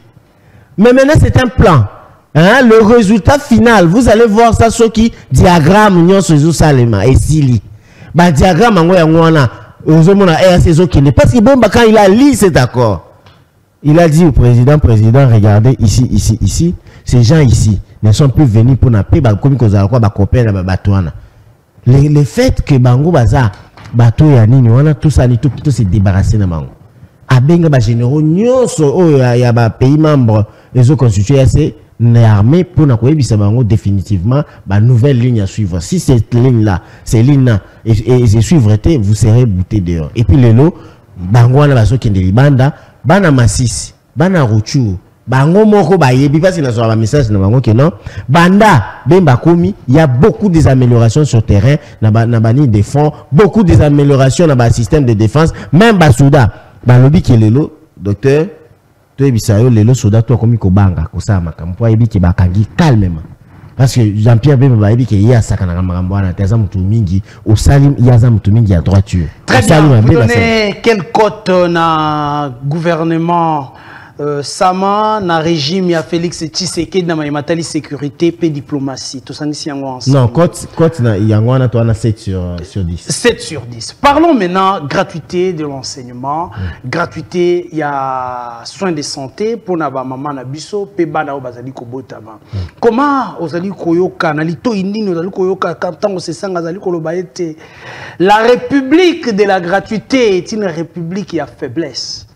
Mais maintenant, c'est un plan. Hein? Le résultat final, vous allez voir ça sur qui diagramme Union Sozo Salema et Sili. Bah, diagramme en Ouana, parce que bon, quand il a lu cet accord, il a dit au président, regardez ici, ces gens ici ne sont plus venus pour napper, comme ils ont quoi, copain, le fait que Bango Baza, bateau et Anini, on a tout ça, tout se débarrasser de Bango. Abenga ba généraux nyonso il y a ba pays membres les autres constitués assez l'armée pour na koyebisa bango définitivement ba nouvelle ligne à suivre. Si cette ligne là, ces lignes là et je suivre vous serez bouté dehors. Et puis les lots bango na baso kende libanda bana masisi bana ruchu bango moko ba yebi parce que na so ba message na bango que non banda bemba komi il y a beaucoup des améliorations sur terrain na ba ni de fonds, beaucoup des améliorations na ba système de défense, même ba souda ba lobi ki lelo docteur to ebisayo lelo soda to komi ko banga ko sa makampo ebi ki bakangi calmement parce que Jean-Pierre Bemba ba ebi ki ya sakana makambo na teza mutu mingi au salim yaza mutu mingi à droiture. Très bien. Vous donnez quelle cote na gouvernement Sama na régime ya Félix Tshisekedi na matali sécurité et diplomatie tout ça ici ensemble. Non, cote na yangwana to na 7 sur 10. 7 sur 10. Parlons maintenant gratuité de l'enseignement, gratuité il y a soins de santé pour na ba maman na biso pe bana o bazali ko botama. Comment ozali koyoka na lito indini ozali koyoka tango se sanga zali ko lobaete la république de la gratuité est une république qui a faiblesse.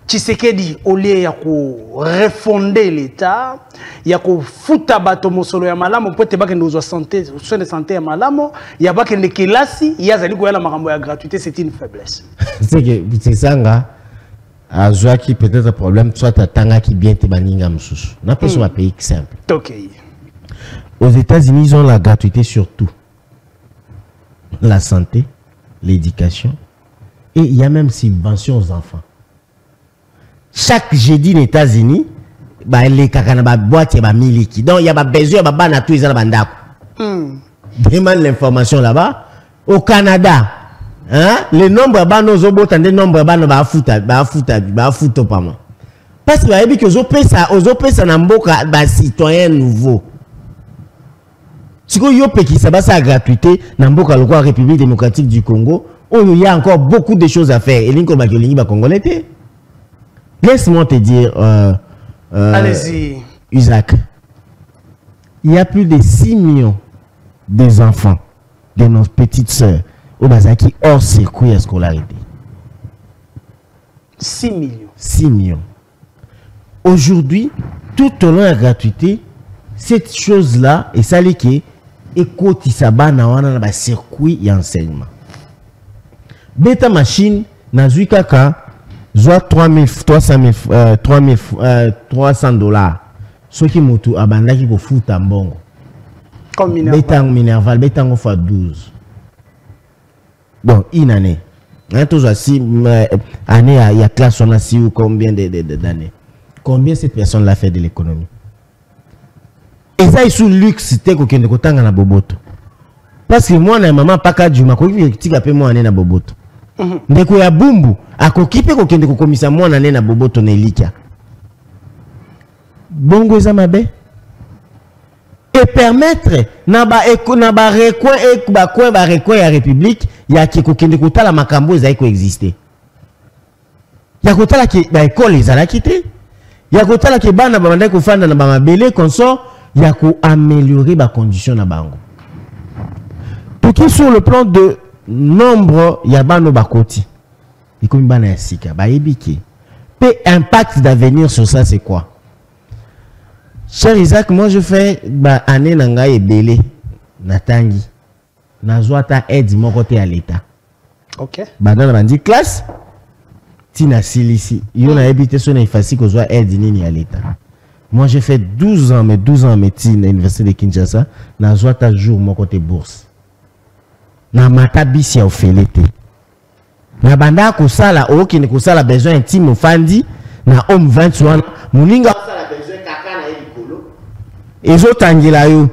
Tshisekedi au lieu ya ko refonder l'état ya ko futa bato mosolo ya malamo po te bakende ozo santé soins de santé ya malamo ya bakende kelasi ya zali ko yala makambo ya gratuité, c'est une faiblesse. C'est que Bitsanga a joué qui peut-être problème soit atanga qui bien te baninga msusu na pas sur un pays simple. OK. Aux États-Unis ils ont la gratuité sur tout. La santé, l'éducation et il y a même subvention aux enfants. Chaque jeudi aux États-Unis, les kakana boîte ya miliki. Donc il y a besoin de bana tout ils bandako. Demande l'information là-bas. Au Canada, hein, le nombre de nos obot and nombre de ba futa pas moi. Parce que il que aux opesa na mboka ba citoyen nouveau. Si vous avez qui ça sa gratuité na mboka la République démocratique du Congo, il y a encore beaucoup de choses à faire. Et l'inko ba congolais. Laisse-moi te dire, allez-y, Isaac, il y a plus de 6 millions des enfants de nos petites sœurs au Bazaki hors circuit à scolarité. 6 millions. 6 millions. Aujourd'hui, tout au long de la gratuité, cette chose-là, et ça qui est cotisaba na wana na circuit et enseignement. Beta machine, na kaka soit 300 $. Ce qui moutou abanda qui ko futa mbongo. Comme Minerval, betango fois 12. Bon, une année. Hein, toujours si année il y a classe on a si ou combien d'années. Combien cette personne l'a fait de l'économie. Et ça est sous luxe c'était ko kende ko tanga na boboto. Parce que moi na maman pas ka djuma ko tika pe moi année na boboto. Ndeko ya bumbu akokipe ko kende ko komisa moi na na boboto na elika. Bongo eza mabe. Et permettre na ba recoin ya république ya ki kokende kotala makambo ezali koexiste ya kotala ki ba école ezalaki te ya kotala ki bana babandaki kofanda na bamabele consort ya koaméliorer bacondition na bango toki sur le plan de nombre ya bano bakoti ekomi bana ya sika bayebi ki pe impact d'avenir sur ça c'est quoi? Cher Isaac, moi je fais année nanga ebele natangi nazwa ta aide mon côté à l'état. OK. Badana bandi classe tina silisi yo na habité so na ifasi ko zwa aide nini à l'état. Moi j'ai fait 12 ans médecine à l'université de Kinshasa nazwa ta jour mon côté bourse. Na mata bisi ya ofelete. Na banda ko sala okine ko sala besoin intime fandi na homme 21 muninga ezo tangila yo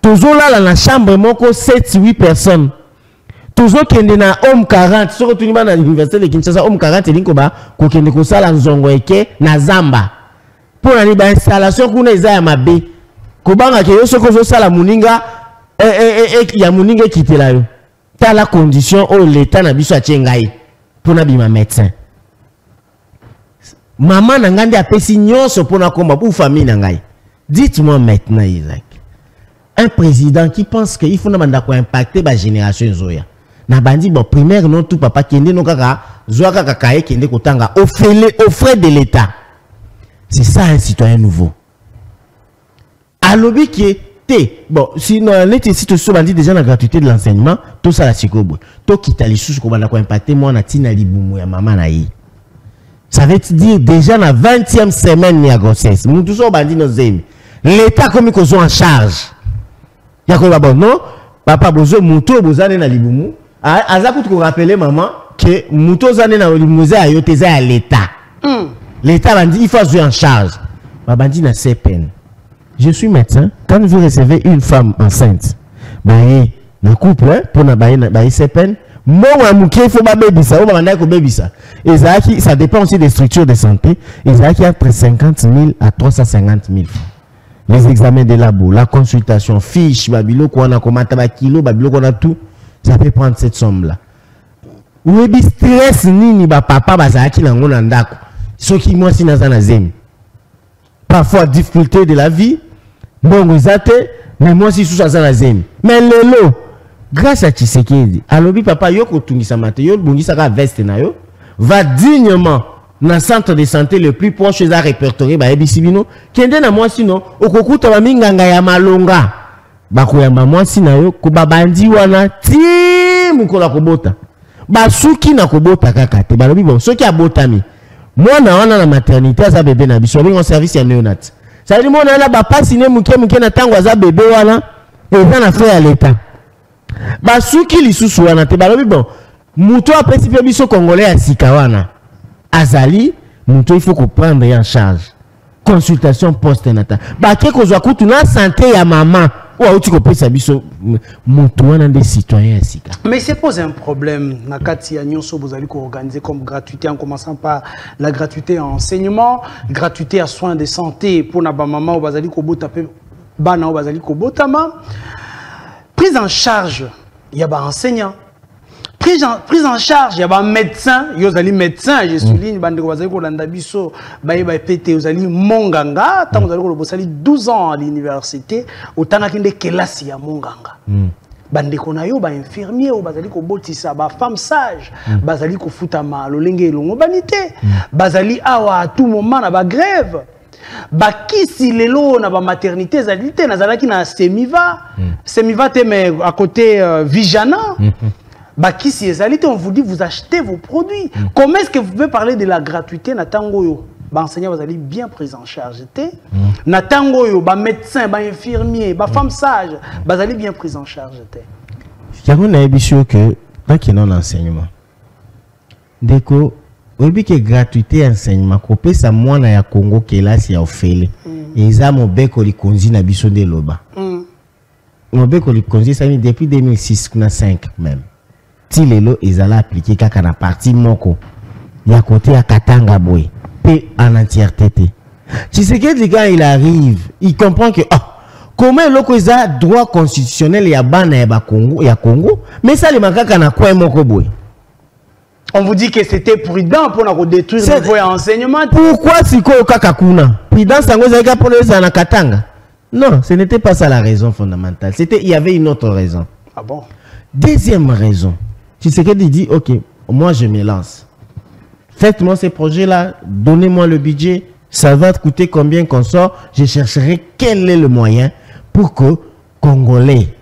tozo lala na chambre moko 7-8 personnes tozo kende na homme 40 soko tuni ba na l'université de Kinshasa homme 40 elinko ba ko kende ko sala nzongo eke na zamba pour na ba installation kuna eza ya mabe ko banga ke yo soko zo sala muninga ya muninga kitela yo ta la condition o l'état na biso atyengai pour na bima médecin maman na ngandi apesi nyonso pour na komba pour famille na ngai. Dites-moi maintenant, Isaac, un président qui pense qu'il faut impacter la génération Zoya. Na bandi bon primaire non tout papa kende no kaka zoa kaka kaye kende kotanga au frais de l'État. C'est ça un citoyen nouveau. Alobi qui était bon si non les sites so bandi déjà la gratuité de l'enseignement tout ça la sikobo. To kitali sous ko banda ko impacter moi na tina libumu ya mama na yi. Ça veut dire déjà la 20e semaine de grossesse. Nous tous bandi nos zemi. L'État comme ils sont en charge. Yakoba bon non, papa bozo muto bozane na libumu. Azaku tu rappeler maman que muto zane na libumu za yoteza à l'État. L'État bandi il faut jouer en charge. Ma bandi na c'est peine. Je suis médecin. Quand vous recevez une femme enceinte, baye na couple pour na baye c'est peine. Moi, il faut pas bébisa, ou pas ko bébisa. Et ça dépend aussi des structures de santé. Et ça entre 50 000 à 350 000 francs. Les examens de labo, la consultation, fiche, babilo, qu'on a comme kilo, babilo, qu'on a tout, ça peut prendre cette somme-là. Ou ebi stress nini ba papa bazaki nango nandako. Ce qui moi si nazana zemi. Parfois difficulté de la vie, bon zate, mais moi si sous nazana zemi. Mais lelo grâce à Tshisekedi, alobi papa yoko tungisa mate yo bungisa ka veste na yo va dignement na centre de santé le plus proche za répertorier ba ebisibino kende na moi sino okokuta ba minganga ya malonga ba koyamba moi sina yo ko babandi wana ti mukola kobota ba suki na kobota kaka te balobi bon soki abotami mwana wana na maternité za bébé na biso bingo service ya néonat ça dit mwana na ba pasine muke na tango za bébé wana eza na fait à l'état. Basuki lisusu wana te balobi bon muto apesi pe biso congolais ya sika wana azali muto il faut ko prendre en charge consultation postnatal ba ke ko zwa kutu na santé ya maman ou auti ko pesa biso muto wana des citoyens ya sika. Mais c'est pose un problème na kati ya nyonso bozali ko organiser comme gratuité en commençant par la gratuité en enseignement, gratuité à soins de santé pour na ba maman ou bazali ko bota pe bana ou bazali ko botama. Prise en charge, il y a un enseignant. Prise en charge, il y a un médecin. Il y a un médecin, je souligne, Monganga. Tant que vous avez 12 ans à l'université, autant que vous avez Monganga. Bande konayo ba infirmier ou bazali ko botisa ba femme sage bazali ko futama lolenge longo banité bazali awa à tout moment na ba grève. Bakisi lelo na ba maternité zalité nazalaki na semiva te mais à côté Vijana bakisi zalité on vous dit vous achetez vos produits. Comment est-ce que vous pouvez parler de la gratuité na tango yo ba enseignant bazali bien pris en charge te na tango yo ba médecin ba infirmier ba femme sage bazali bien pris en charge te yako na ebisho que pas qu'il non enseignement deko obi que gratuité enseignement kopé sa mwana ya Congo kelasi ya ofele eza mobeko likonzi na biso de loba mobeko likonzi ça depuis 2006 kuna 5 même ti lelo ezala appliqué kaka na partie moko ya côté ya Katanga boy pe en entièreté. Tshisekedi quand il arrive il comprend que comment eloko eza droit constitutionnel ya bana ya Congo mais ça les makaka na quoi moko boy. On vous dit que c'était prudent pour détruire le niveau d'enseignement. Pourquoi siko kaka kuna? Prudence sango zaka pour les na Katanga. Non, ce n'était pas ça la raison fondamentale. Il y avait une autre raison. Ah bon? Deuxième raison. Tshisekedi dit OK, moi je me lance. Faites-moi ces projets-là, donnez-moi le budget, ça va te coûter combien qu'on sort, je chercherai quel est le moyen pour que Congolais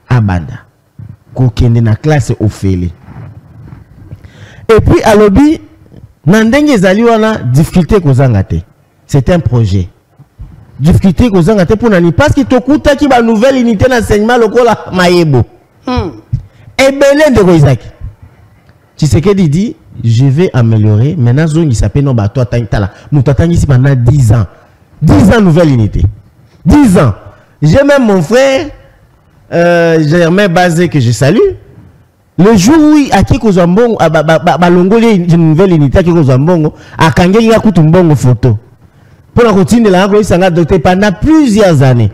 abanda, kokende na classe ofele. Et puis à l'obi, nandenge zali wana difficulté kozangate. C'est un projet. Difficulté kozangate pour nani parce que tokuta ki ba nouvelle unité d'enseignement lokola mayebo. Et Belén de Isaac. Tshisekedi dit je vais améliorer. Maintenant, il s'appelle non, bah, toi, t'as ici pendant 10 ans. 10 ans, nouvelle unité. 10 ans. J'ai même mon frère, Germain Bazé, que je salue. Le jour où il a quitté Kozambongo, à Longolé, une nouvelle unité, à Kozambongo, à Kangé, il a coupé une bonne photo. Pour la routine de la Anglo, il s'en a doté pendant plusieurs années.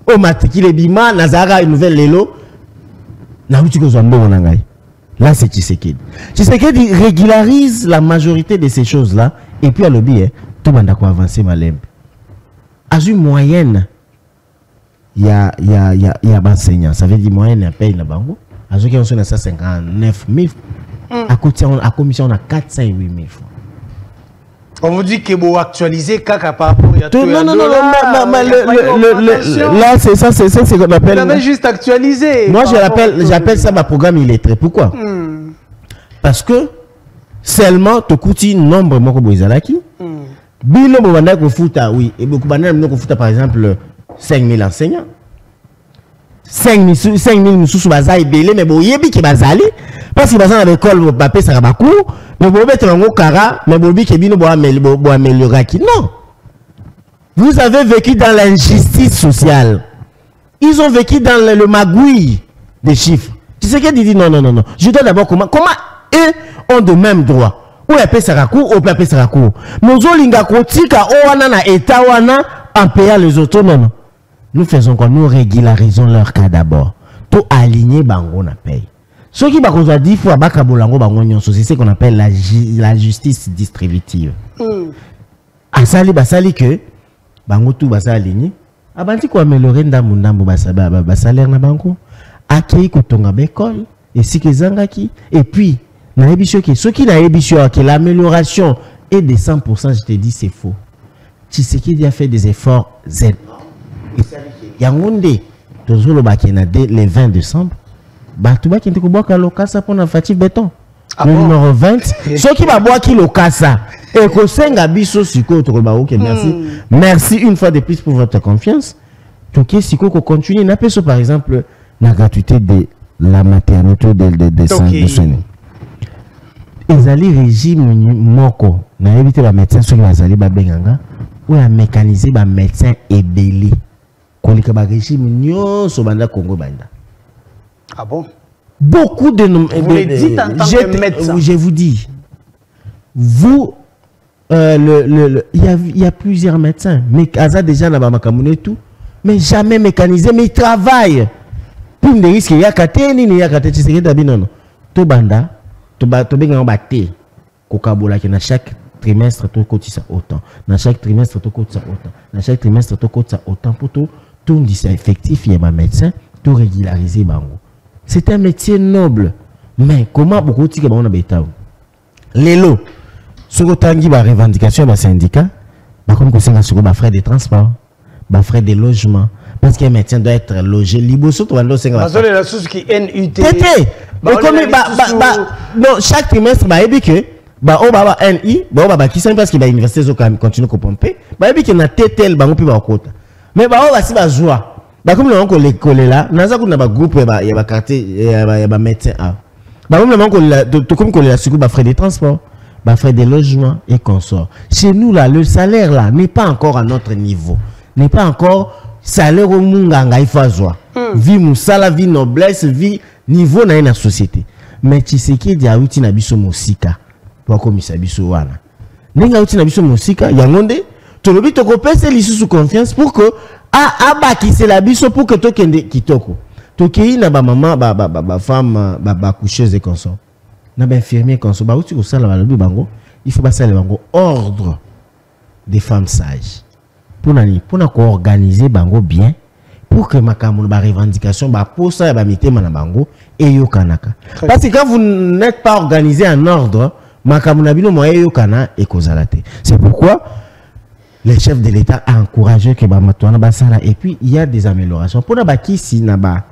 Au Matiki, les Bima, Nazara, une nouvelle Lélo, Naouti Kozambongo, Nangaï. Là, c'est Tshisekedi. Tshisekedi régularise la majorité de ces choses-là. Et puis, à l'objet, tout le monde a avancé malem. À une moyenne, il y a enseignant. Ça veut dire moyenne, il y a paye na bango. À ceux qui ont 159 000. À commission, on a 408 000 francs. On vous dit que vous actualisez caca par rapport à tout. Non, là, c'est ça, c'est ce qu'on appelle. Vous avez juste actualisé. Moi, j'appelle ça ma programme illettré. Pourquoi? Parce que seulement, tu coûtes nombre de boizalaki. Bino bobanda ko futa, oui. Et beaucoup de ko futa, par exemple, 5 000 enseignants. 5 000 moussous bazali belé, mais bon, yebi ki bazali. Parce que bazali à l'école, papé, ça va beaucoup. Mais bon, mais bon, améliorer. Non. Vous avez vécu dans l'injustice sociale. Ils ont vécu dans le magouille des chiffres. Tu sais qu'il dit non. Je dois d'abord comment eux ont de mêmes droits. Ou la paix sera court, ou la paix sera court. Nous linga kotika owana na eta wana en payant les autres. Non. Nous faisons quoi? Nous régularisons leur cas d'abord. Tout aligner bango na paye. Ce qui va dire faut c'est ce qu'on appelle la justice distributive. Asali basali que bango tout basali abanti ko améliorer ndambo basalaire na bango akei kotonga l'école et si que zangaki et puis na ebisho que ce qui na ebisho que l'amélioration est de 100%, je te dis c'est faux. Tshisekedi a fait des efforts énormes. Yangonde tozolo bakena dès le 20 décembre. Batuba qui est boire lokasa pour la fatigue béton. Le numéro 20. Ceux qui va boire qui lokasa. Et que senga biso siko tokoba ok merci. Merci une fois de plus pour votre confiance. Donc siko ko continue na peso par exemple la gratuité de la maternité de soins. Ezali régime moko na éviter ba médecin ceux qui bazali ba benganga ou ya mécaniser ba médecin ebeli. Kolika ba régime nyonso banda Congo banda. Ah bon? Beaucoup de vous le dites en tant que médecin. Je vous dis, vous, il y a plusieurs médecins, mais Kaza déjà n'a pas tout, mais jamais mécanisé, mais ils travaillent. Pour des risques, il y a katé, il y a katé, tu sais que non. Tout banda, tout bien batté, kokabola qui na chaque trimestre tout coûte ça autant, dans chaque trimestre tout coûte ça autant, dans chaque trimestre tout coûte ça autant pour tout dit ça effectif, il y a un médecin, tout régulariser bango. C'est un métier noble. Mais comment beaucoup de gens ont bétao? Les lots, ce que tangi ba revendication ba syndicat, ba comme que c'est un frais de transport, ba frais de logement, parce qu'un médecin doit être logé. Liboso to bando senga. Parce que la source qui NUT. Mais comme non chaque trimestre ba ebi que ba o ba NI, ba ba qui c'est parce qu'il va université zo continue ko pomper, ba ebi que na TTL ba ngopi ba kota. Mais ba o ba si ba joie. Bah comme le manque l'école là, naza kuna ba groupe ya ba quartier ya ba médecin a. Bah comme le manque tout comme la sur ba frais de transport, ba frais de logement et consort. Chez nous là, le salaire là n'est pas encore à notre niveau. N'est pas encore salaire au munganga ifazwa. Vie musala, vie noblesse, vie niveau na une société. Mais Tshisekedi a outi na biso musika. Pour komisa biso wana. Ninga outi na biso musika yangonde, to lobi to kopese lisu sous confiance pour que ah qui c'est la biso pour que to kende kitoko to kei na ba maman ba femme ba coucheuse et consort na ba infirmier consort ba uti ko sala ba lobi bango il faut ba sala bango ordre des femmes sages pour na ko organiser bango bien pour que makambo ba revendication ba posa ya ba mitema na bango et yokanaka parce que quand vous n'êtes pas organisé en ordre makambo na bino mo yokana et kozalate. C'est pourquoi les chefs de l'État a encouragé que Bamatouana Basala et puis il y a des améliorations pour nabaki si naba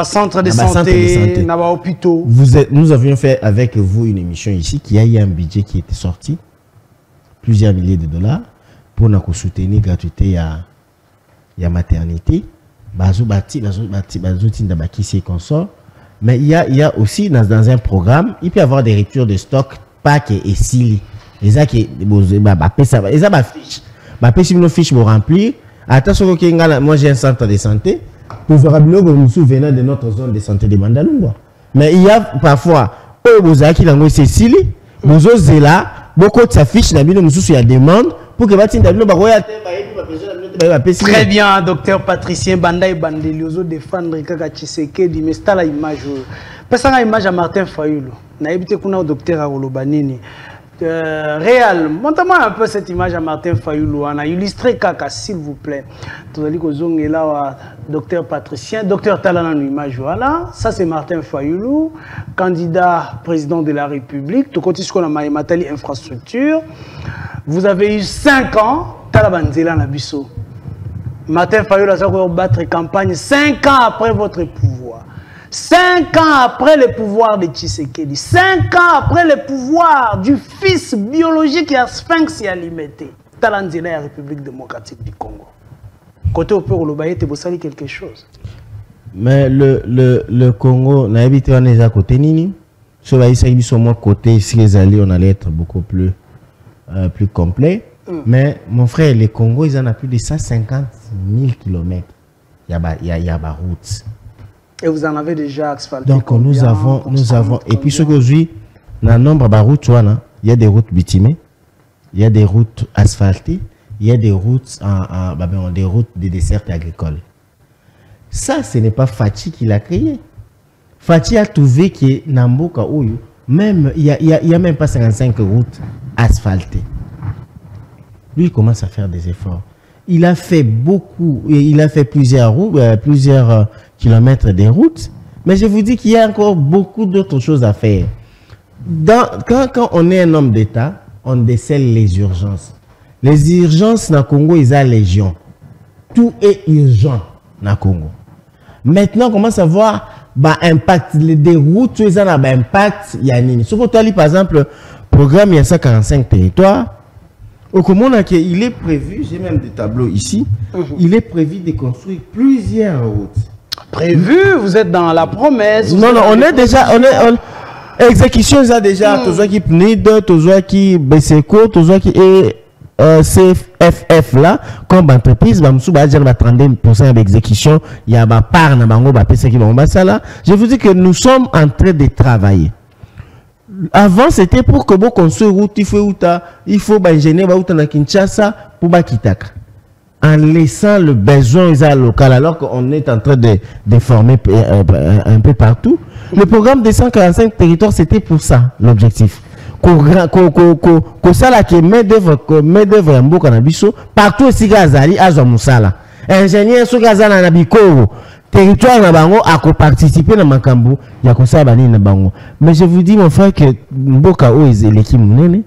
centre de santé, naba hôpitaux. Nous avions fait avec vous une émission ici qui a eu un budget qui était sorti plusieurs milliers de dollars pour nous soutenir gratuité ya maternité bazo tinda si consort. Mais il y a aussi dans un programme il peut y avoir des ruptures de stock pack et sili. Les gens qui fiche pour remplir. Attention que moi j'ai un centre de santé. Nous aurons nous souvenons de notre zone de santé de Mandalungwa. Mais il y a parfois vous avez qui l'angle c'est Sili. Vous osez là beaucoup de sa fiche n'a bien nous sous la demande pour que batin d'abino baroya Très bien, docteur Patricien Bandaï Bandeliozo défendre Kaka Tshisekedi mais c'est la image. Parce que image à Martin Fayulu. Na évité qu'on a docteur Arolobanini. Réel, montre-moi un peu cette image à Martin Fayulu. On a illustré Kaka, s'il vous plaît. Tout à l'heure, là, docteur Patricien, docteur Talana, image. Voilà, ça c'est Martin Fayulu, candidat président de la République. Tout côté ce qu'on a Matali infrastructure. Vous avez eu 5 ans, Talabanzela Nabiso. Martin Fayulu a battre campagne 5 ans après votre pouvoir. 5 ans après le pouvoir de Tshisekedi, 5 ans après le pouvoir du fils biologique à Sphinx et à Limité, Talanzela la République démocratique du Congo. Côté au Père Olobaye, tu as quelque chose. Mais le Congo, on a habité à côté Nini. Sur mon côté, si les alliés, on allait être beaucoup plus complet. Mais mon frère, le Congo, ils en ont plus de 150 000 km. Il y a ma route. Et vous en avez déjà asphalté. Donc nous avons et puis ce qu'aujourd'hui dans le nombre de routes il y a des routes bitumées, il y a des routes asphaltées, il y a des routes des routes de dessert agricole. Ça ce n'est pas Fachi qui l'a créé. Fachi a trouvé que Namboka Oyo même il y a même pas 55 routes asphaltées. Lui il commence à faire des efforts. Il a fait beaucoup, il a fait plusieurs kilomètres de routes, mais je vous dis qu'il y a encore beaucoup d'autres choses à faire. Quand on est un homme d'État, on décèle les urgences. Les urgences dans le Congo, ils ont légion. Tout est urgent dans le Congo. Maintenant, on commence à voir l'impact des routes, ils ont un impact. Il y a nini. Sauf que par exemple, le programme, il y a 145 territoires. Au Congo, il est prévu, j'ai même des tableaux ici, il est prévu de construire plusieurs routes. Prévu, vous êtes dans la promesse. Non, on est déjà, exécution, ils ont déjà, tous qui PNID, tous qui BCCO, tous qui CFF là, comme entreprise, je vais dire 32% d'exécution, il y a ma part dans bango, je vous dis que nous sommes en train de travailler. Avant, c'était pour que vous construisiez route, il faut ingénier na Kinshasa pour Bakitaka. En laissant le besoin local, alors qu'on est en train de former un peu partout. Le programme des 145 territoires, c'était pour ça, l'objectif. Que ça là qui met d'œuvre en beau cannabiso, partout aussi Gazali, Azamusala. Ingénieur sur Gazala Nabiko. Territoire na bango a participer dans makambo ya kosaba nini na bango. Mais je vous dis mon frère que mboka o l'équipe munene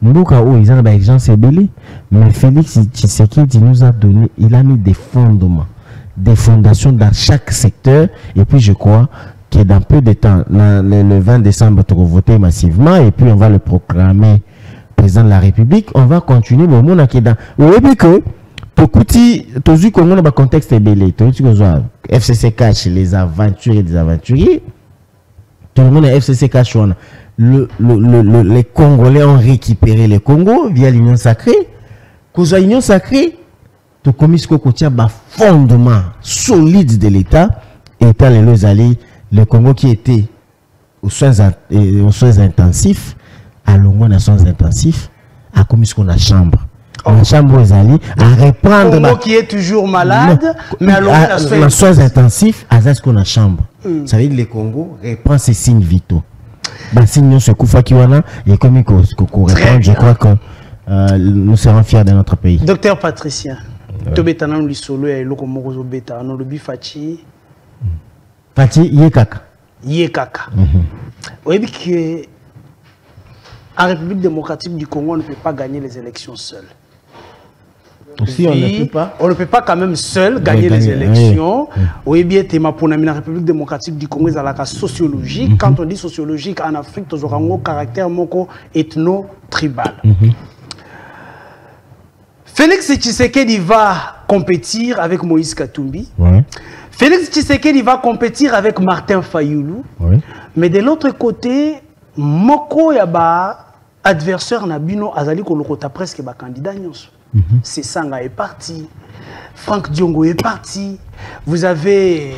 mboka o ils ont ba exigence ebele, mais Félix Tshisekedi nous a donné, il a mis des fondements, des fondations dans chaque secteur et puis je crois que dans peu de temps le 20 décembre on va voter massivement et puis on va le proclamer président de la République. On va continuer au monde qui dans oui que Tokuti, tozu Congo dans contexte belé, tozu FCC cache les aventuriers des aventuriers. Tout le monde est FCC cache les Congolais ont récupéré le Congo via l'Union sacrée. Cause l'Union sacrée, to commis ko kotia ba fondement solide de l'État et par les alliés, le Congo qui était aux soins intensifs, à longueur de soins intensifs, a commis qu'on a chambre. La chambre aux alliés, à reprendre. Congo qui est toujours malade, mais alors la soins intensifs, à ce qu'on a chambre. Ça veut dire que le Congo reprend ses signes vitaux. Les signes se couvrent qui wana et comme il répond, je crois que nous serons fiers de notre pays. Docteur Patricien, Tobetana lui solo et loko morozo beta no lobi Fachi. Fachi yekaka. Yekaka. Oui, que en République démocratique du Congo, on ne peut pas gagner les élections seul. Aussi, on ne peut pas. On ne peut pas quand même seul gagner les élections. Oui, bien, pour la République démocratique du Congo, c'est la sociologique. Quand on dit sociologique en Afrique, tu as un caractère ethno-tribal. Félix Tshisekedi va compétir avec Moïse Katumbi. Félix Tshisekedi va compétir avec Martin Fayoulou. Mais de l'autre côté, Moko Yaba, adversaire Nabino, Azali Kolokota presque ba candidat. C'est Sanga est parti, Franck Diongo est parti. Vous avez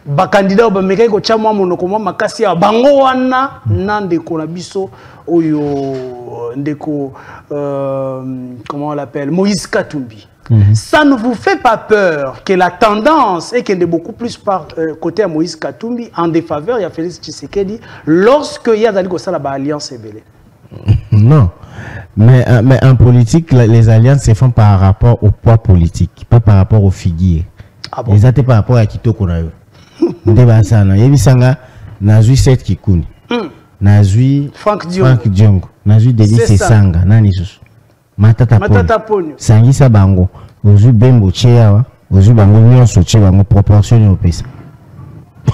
ba candidat au Bameka ko chamwa monokoma makasi ya bango wana nande ko na biso oyo ndeko comment on l'appelle Moïse Katumbi. Ça ne vous fait pas peur que la tendance est qu'il y a beaucoup plus par côté à Moïse Katumbi en défaveur, il y a Félix Tshisekedi lorsque il y a l'alliance Ebele. Non. Mais en politique, les alliances se font par rapport au poids politique, pas par rapport aux figures. Ah bon? Les athées par rapport à Kitoko Nayo. Ndebasana, Yebisanga, Nazui 7 Kikuni. Nazui Franck Diongo. Nazui Delis Sanga. Nani Susu. Matata Ponyo. Sangisa Bango. Ozu Bembo Cheawa. Ozu Bango Nyonso Cheawa. Proportionné au pesa.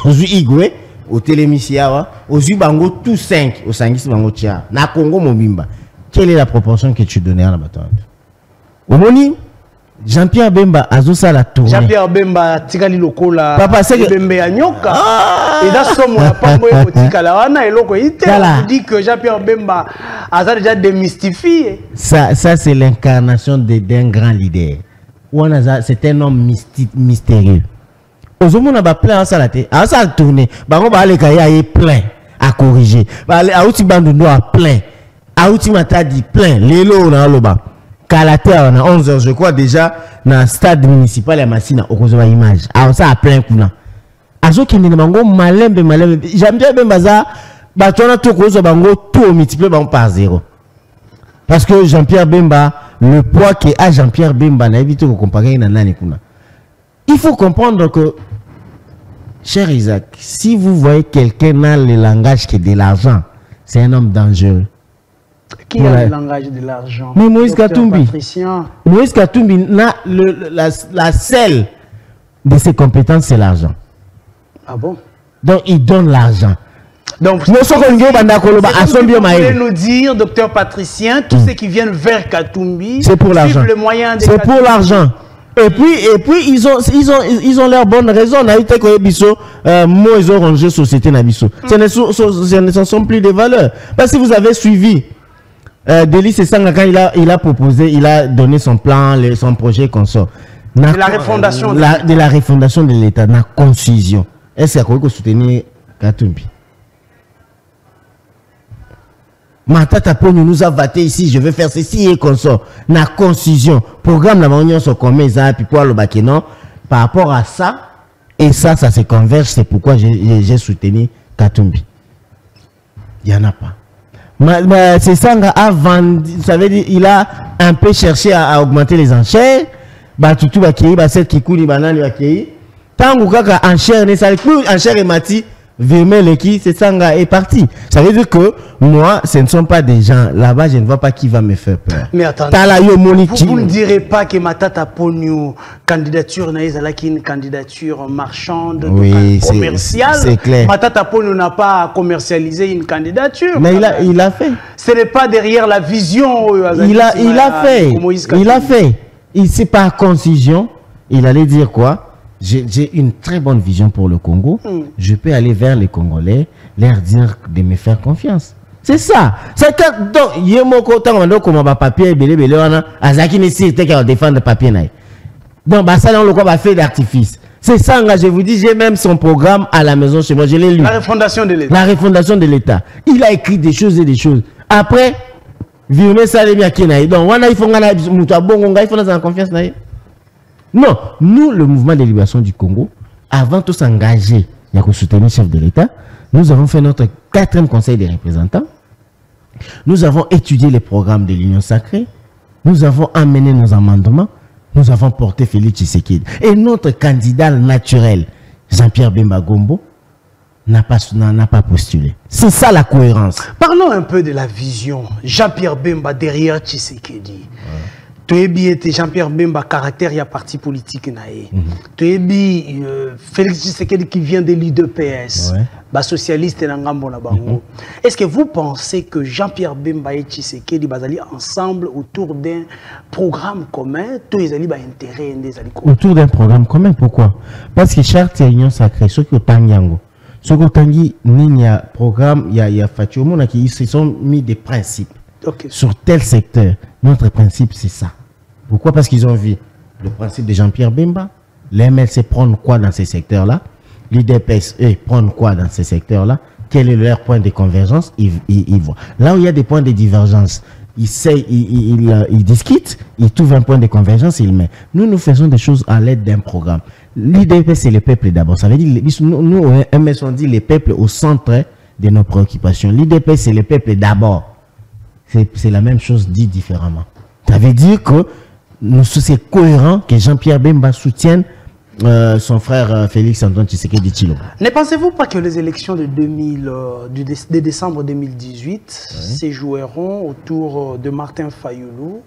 Ozu Igwe. Au Télémisiawa. Ozu Bango tout 5. Au Sangisa Bango Cheawa. Na Congo Mobimba. Quelle est la proportion que tu donnais à la bataille? Au Moni, Jean-Pierre Bemba a joué la tournée. Jean-Pierre Bemba, Tikali Lokola, Papa Bemba Anyoka. Et là, on n'a pas besoin de Tikalawana et Loko. Il dit que Jean-Pierre Bemba a déjà démystifié. Ça c'est l'incarnation d'un grand leader. C'est un homme mystérieux. Aujourd'hui, on a plein à ça la tête. À ça la tournée, on va aller est plein à corriger. À Outibandouno a plein. Aouti mata dit plein, l'élo on a l'oba. Kalaté on a 11h, je crois déjà, dans le stade municipal à Massina, au cause de l'image. Alors ça a plein kuna. Azo qui n'est mango malembe. J'aime bien Bembaza, batona tout cause bango tout multiplié par 0. Parce que Jean-Pierre Bemba, le poids qui a Jean-Pierre Bemba, n'a évité de comparer à Nani kuna. Il faut comprendre que, cher Isaac, si vous voyez quelqu'un dans le langage qui est de l'argent, c'est un homme dangereux. Qui a le langage de l'argent? Mais Moïse Katumbi. Moïse Katumbi, la seule de ses compétences, c'est l'argent. Ah bon? Donc, il donne l'argent. Donc, vous pouvez nous dire, docteur Patricien, tous ceux qui viennent vers Katumbi, c'est pour l'argent. C'est pour l'argent. Et puis ils ont leurs bonnes raisons. On a été que biso moi ils ont rangé société na biso. Ce ne sont plus des valeurs. Parce que vous avez suivi Delis Sanga quand il a proposé, il a donné son plan, son projet consort. De la refondation de l'État, la concision. Est-ce qu'il faut soutenir Katumbi? Matata Ponyo nous a battu ici, je vais faire ceci et consort. La concision. Programme la union sur combien ça, puis quoi le bakénon. Par rapport à ça, et ça se converge, c'est pourquoi j'ai soutenu Katumbi. Il n'y en a pas. C'est ça, ça veut dire il a un peu cherché à augmenter les enchères. Tout va qui va cette qui coule, banane va qui. Tant que enchère n'est ça plus enchère et mati. Vermeleki, c'est ça est parti. Ça veut dire que moi, ce ne sont pas des gens là-bas, je ne vois pas qui va me faire peur. Mais attendez, vous ne direz pas que Matata Ponyo, candidature une candidature marchande, oui, commerciale. C'est clair. Matata Ponyo n'a pas commercialisé une candidature. Mais il a fait. Ce n'est pas derrière la vision. Il a fait. Il c'est par concision. Il allait dire quoi? J'ai une très bonne vision pour le Congo. Je peux aller vers les Congolais, leur dire de me faire confiance. C'est ça. C'est que donc yemoko tango comme papier belé azaki ne sait que défendre papier naï. Donc ça on le quoi va faire d'artifice. C'est ça je vous dis, j'ai même son programme à la maison chez moi, je l'ai lu. La refondation de l'État. La refondation de l'État. Il a écrit des choses et des choses. Après Virme ça les bien qui naï. Donc, on a il faut qu'on confiance naï. Non, nous, le mouvement de libération du Congo, avant de s'engager à soutenir le chef de l'État, nous avons fait notre 4e conseil des représentants. Nous avons étudié les programmes de l'Union sacrée. Nous avons amené nos amendements. Nous avons porté Félix Tshisekedi. Et notre candidat naturel, Jean-Pierre Bemba Gombo, n'a pas postulé. C'est ça la cohérence. Parlons un peu de la vision. Jean-Pierre Bemba derrière Tshisekedi. Toyebi était Jean-Pierre Bemba, caractère, il y a parti politique. Toyebi, Félix Tshisekedi qui vient de l'UDPS, socialiste et Nangambo na bango. Est-ce que vous pensez que Jean-Pierre Bemba et Tshisekedi bazali ensemble autour d'un programme commun? Intérêt autour d'un programme commun, pourquoi? Parce que charte et union sacrée, ce que Tangiango, ce que Tangi, il y a programme, il y a Fatiomo qui se sont mis des principes. Sur tel secteur, notre principe c'est ça. Pourquoi? Parce qu'ils ont vu le principe de Jean-Pierre Bemba, les MLC prennent quoi dans ces secteurs-là, l'IDPS prennent quoi dans ces secteurs-là, quel est leur point de convergence, ils voient. Là où il y a des points de divergence, ils discutent, ils trouvent un point de convergence, ils mettent. Nous faisons des choses à l'aide d'un programme. L'IDPS c'est le peuple d'abord. Ça veut dire, nous MS on dit les peuples au centre de nos préoccupations. L'IDPS c'est le peuple d'abord. C'est la même chose dit différemment. Ça veut dire que c'est cohérent que Jean-Pierre Bemba soutienne son frère Félix Antoine Tshisekedi Tshilombo. Ne pensez-vous pas que les élections de décembre 2018 se joueront autour de Martin Fayoulou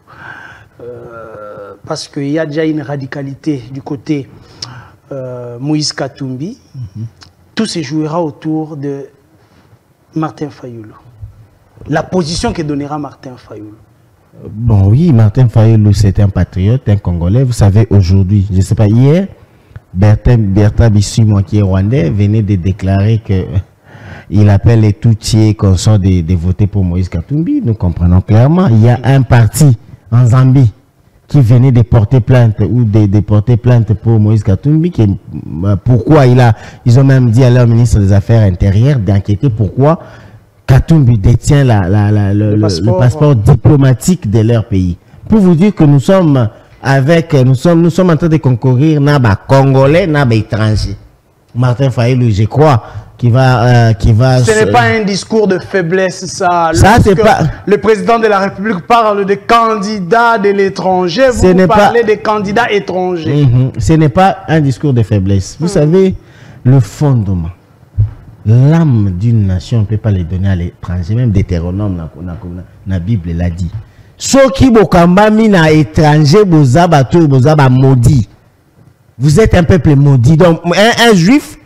parce qu'il y a déjà une radicalité du côté Moïse Katumbi. Tout se jouera autour de Martin Fayoulou. La position que donnera Martin Fayoulou. Bon, oui, Martin Fayoulou, c'est un patriote, un Congolais. Vous savez, aujourd'hui, je ne sais pas, hier, Bertrand Bissimo, qui est rwandais, venait de déclarer qu'il appelle les Tutsis consorts de voter pour Moïse Katumbi. Nous comprenons clairement. Il y a un parti en Zambie qui venait de porter plainte ou de porter plainte pour Moïse Katumbi. Pourquoi ils ont même dit à leur ministre des Affaires intérieures d'enquêter pourquoi Katumbi détient le passeport diplomatique de leur pays. Pour vous dire que nous sommes en train de concourir n'a pas congolais, n'a pas étranger. Martin Fayoulou, je crois, qui va. Ce n'est pas un discours de faiblesse, ça. Ça c'est pas. Le président de la République parle de candidats de l'étranger. Vous parlez de candidats étrangers. Ce n'est pas un discours de faiblesse. Vous savez, le fondement. L'âme d'une nation, on ne peut pas les donner à l'étranger. Même Deutéronome, la Bible l'a dit. Ceux qui bokambami na étranger, bozaba maudit. Vous êtes un peuple maudit. Donc, un juif,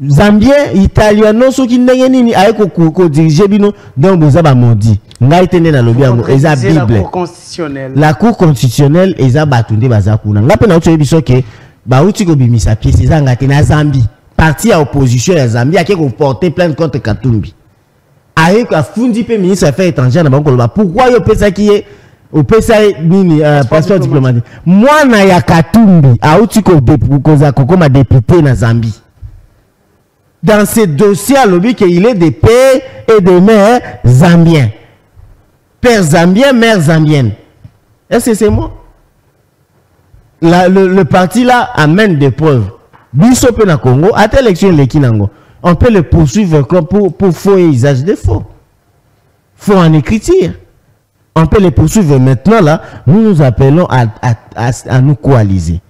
zambien, italien, ceux qui n'ont ni aïko dirigé bino, donc bozaba maudit. Nga itene na lobi yango, eza Bible. La Cour constitutionnelle. La Cour constitutionnelle, eza batunde bazakuna. Nga pe na uto yebiso ke, ba uti ko bimisa pièce, eza ngate na Zambie. Parti à opposition à Zambie, qui a porté plainte contre Katumbi. Avec la fundi ministre des Affaires étrangères, pourquoi il y a ça qui est au PSA passeport diplomatique? Moi, na ya Katumbi, a outiko ma député na Zambie. Dans ce dossier, il est des pères et des mères zambiens. Père zambien, mère zambienne. Est-ce que c'est moi? Le parti là amène des preuves. Bisope na Congo, à telle élection on peut le poursuivre pour faux et usage de faux. Faux en écriture. On peut le poursuivre maintenant là. Nous appelons à nous coaliser.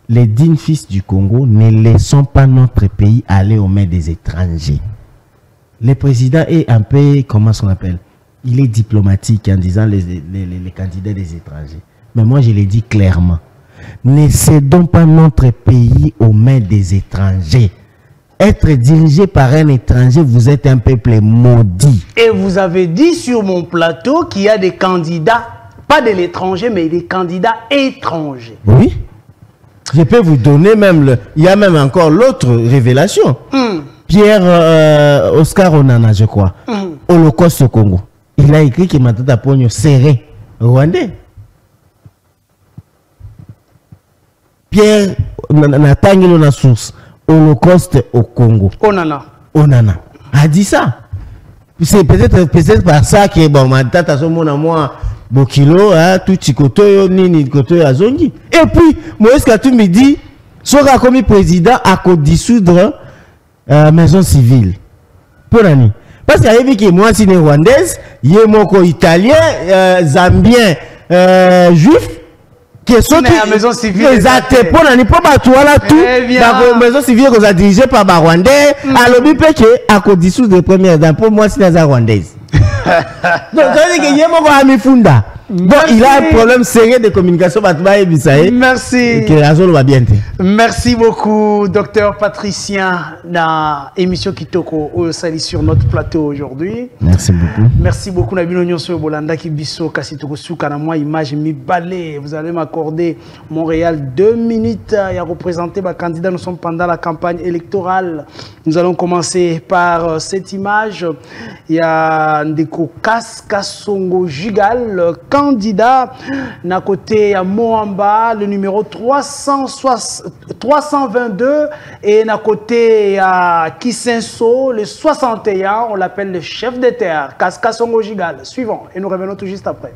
Les dignes fils du Congo, ne laissons pas notre pays aller aux mains des étrangers. Le président est un peu, comment on appelle? Il est diplomatique en disant les candidats des étrangers. Mais moi je l'ai dit clairement. Ne cédons pas notre pays aux mains des étrangers. Être dirigé par un étranger, vous êtes un peuple maudit. Et vous avez dit sur mon plateau qu'il y a des candidats, pas de l'étranger, mais des candidats étrangers. Oui. Je peux vous donner même il y a même encore l'autre révélation. Pierre Oscar Onana, je crois. Holocauste au Congo. Il a écrit que Matata Pogno serait rwandais. Pierre Natangelo na source Holocauste au Congo. Onana a dit ça. C'est peut-être par ça que bon ma tata son mon à moi bokilo hein tout tikoto yo nini koto ya zongi. Et puis Moïse Katumbi me dit soit comme président à dissoudre maison civile. Pour l'année. Parce qu'il y a vu que moi, c'est rwandaise, il y a mon italien, zambien, juif, qui sont la maison civile. Exact. Pour l'année, pour battre là tout, la maison civile qu'on a dirigée par Rwandais, alors il peut que à cause dissous de première dame, pour moi, c'est la rwandaise. Donc, ça veut dire qu'il y a mon ami Funda. Bon, il a un problème sérieux de communication. Merci. Merci beaucoup, docteur Patricien, dans l'émission Kitoko au Sali sur notre plateau aujourd'hui. Merci beaucoup. Merci beaucoup, Nabino Nyonso Bolanda Kibiso, Kassitoko Soukanamwa, image mi balai. Vous allez m'accorder Montréal 2 minutes. Il y a représenté ma candidat. Nous sommes pendant la campagne électorale. Nous allons commencer par cette image. Il y a Ndeko Kaskasongo Jigal, candidat à côté à Moamba, le numéro 322, et à côté à Kisenso, le 61, on l'appelle le chef de terre, Kaskasongo Jigal. Suivant, et nous revenons tout juste après.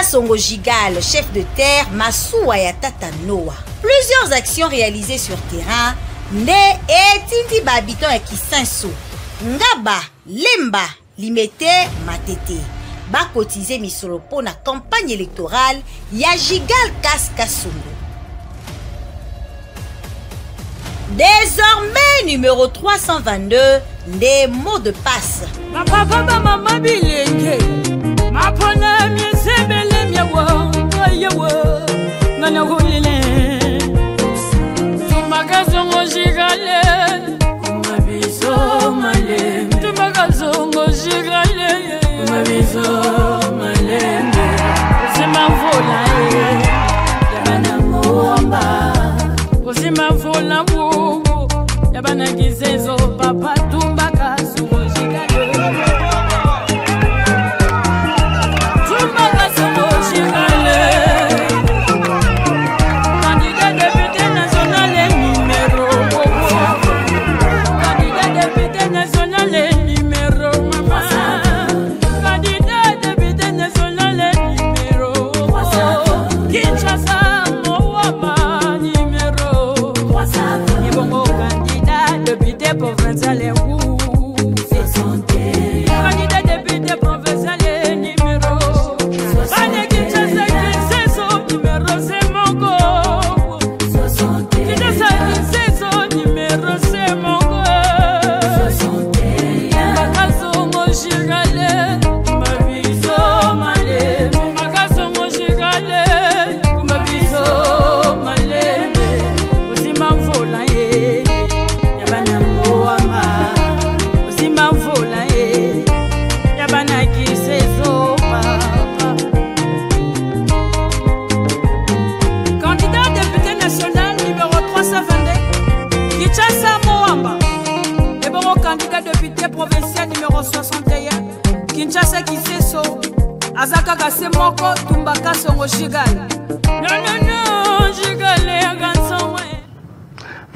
Songo Jigal, chef de terre, Massoua Yatata Noa. Plusieurs actions réalisées sur terrain, Nde et Tindi Babiton et Kisenso. Ngaba, Lemba, Limete, Matete. Ba cotisé misolo pour la campagne électorale, ya Jigal Kaskasongo. Désormais, numéro 322, des mots de passe. Ma papa, ma maman, bilenge. Ma pona, mi sebele. Nana hulile Tumbakazongo jigale Kumabizo male Tumbakazongo jigale Kumabizo male Uzima vola Yabana muamba Uzima vola bubu Yabana gizezo papa Tumbakazongo jigale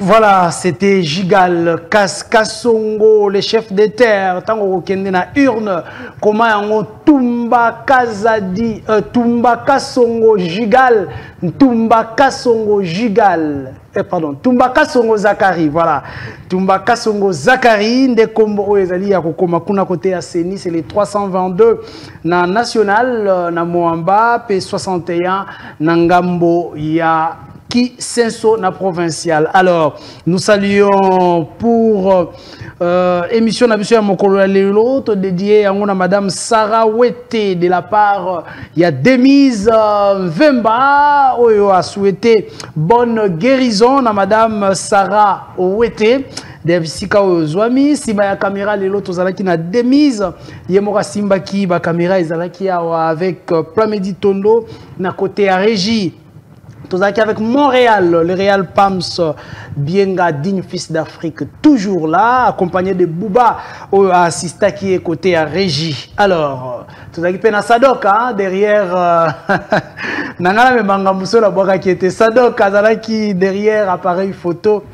Voilà, c'était Jigal Kaskasongo, le chef de terre. Tango okende na urne, comment yango Tumba Kazadi, Tumba Kasongo Jigal, Tumba Kasongo Jigal. Pardon, Tumba Kasongo Zakari, voilà. Tumba Kasongo Zakari, nde kombo ezali ya kokoma kuna côté à Seni, c'est les 322 na national na Moamba, P61 na Ngambo ya qui Senso na provincial. Alors, nous saluons pour émission Nabissu Mokolo l'autre dédié à madame Sarah Wete de la part il y a Demise Vemba oyo a souhaité bonne guérison à madame Sarah Wete de Visika Ozwami Simba ya caméra l'autre zalaki na Demise yemoka Simba ki ba caméra ezalaki avec Plamedi Tondo na côté à Régie. Avec Montréal, le Real Pams, Bienga digne fils d'Afrique toujours là accompagné de Bouba assistant qui est côté à Régie. Alors tout ça qui peine à Sadok hein, derrière Nangala me manga musola boka qui était Sadok azala qui derrière appareil photo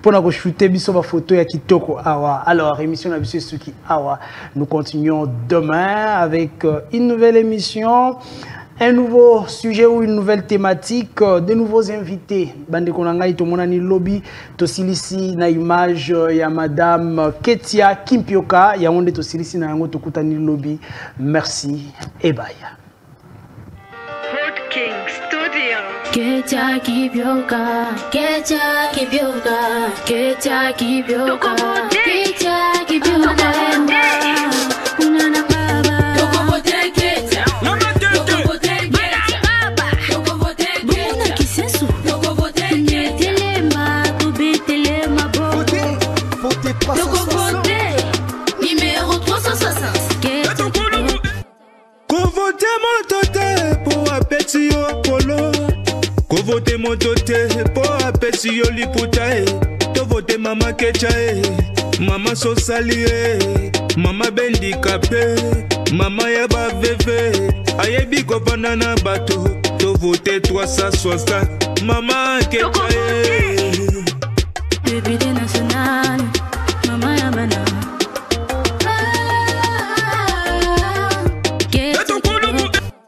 pour nous shooter biso ba photo ya kitoko awa. Alors émission na biso Suki awa. Nous continuons demain avec une nouvelle émission, un nouveau sujet ou une nouvelle thématique, de nouveaux invités. Bande konanga itomonani lobby tosilisi na image ya madame Ketia Kimpioka ya onde tosilisi na yango tokutani lobby. Merci et bye. Hood King Studio. Ketia Kimpioka, Ketia Kimpioka, Ketia Kimpioka, Ketia Kimpioka. Vote mon toté pour apesi yo liputa to vote mama kecha mama so salie mama bendikapé mama ya ba veve ayebi governor na bato to vote 360 mama kecha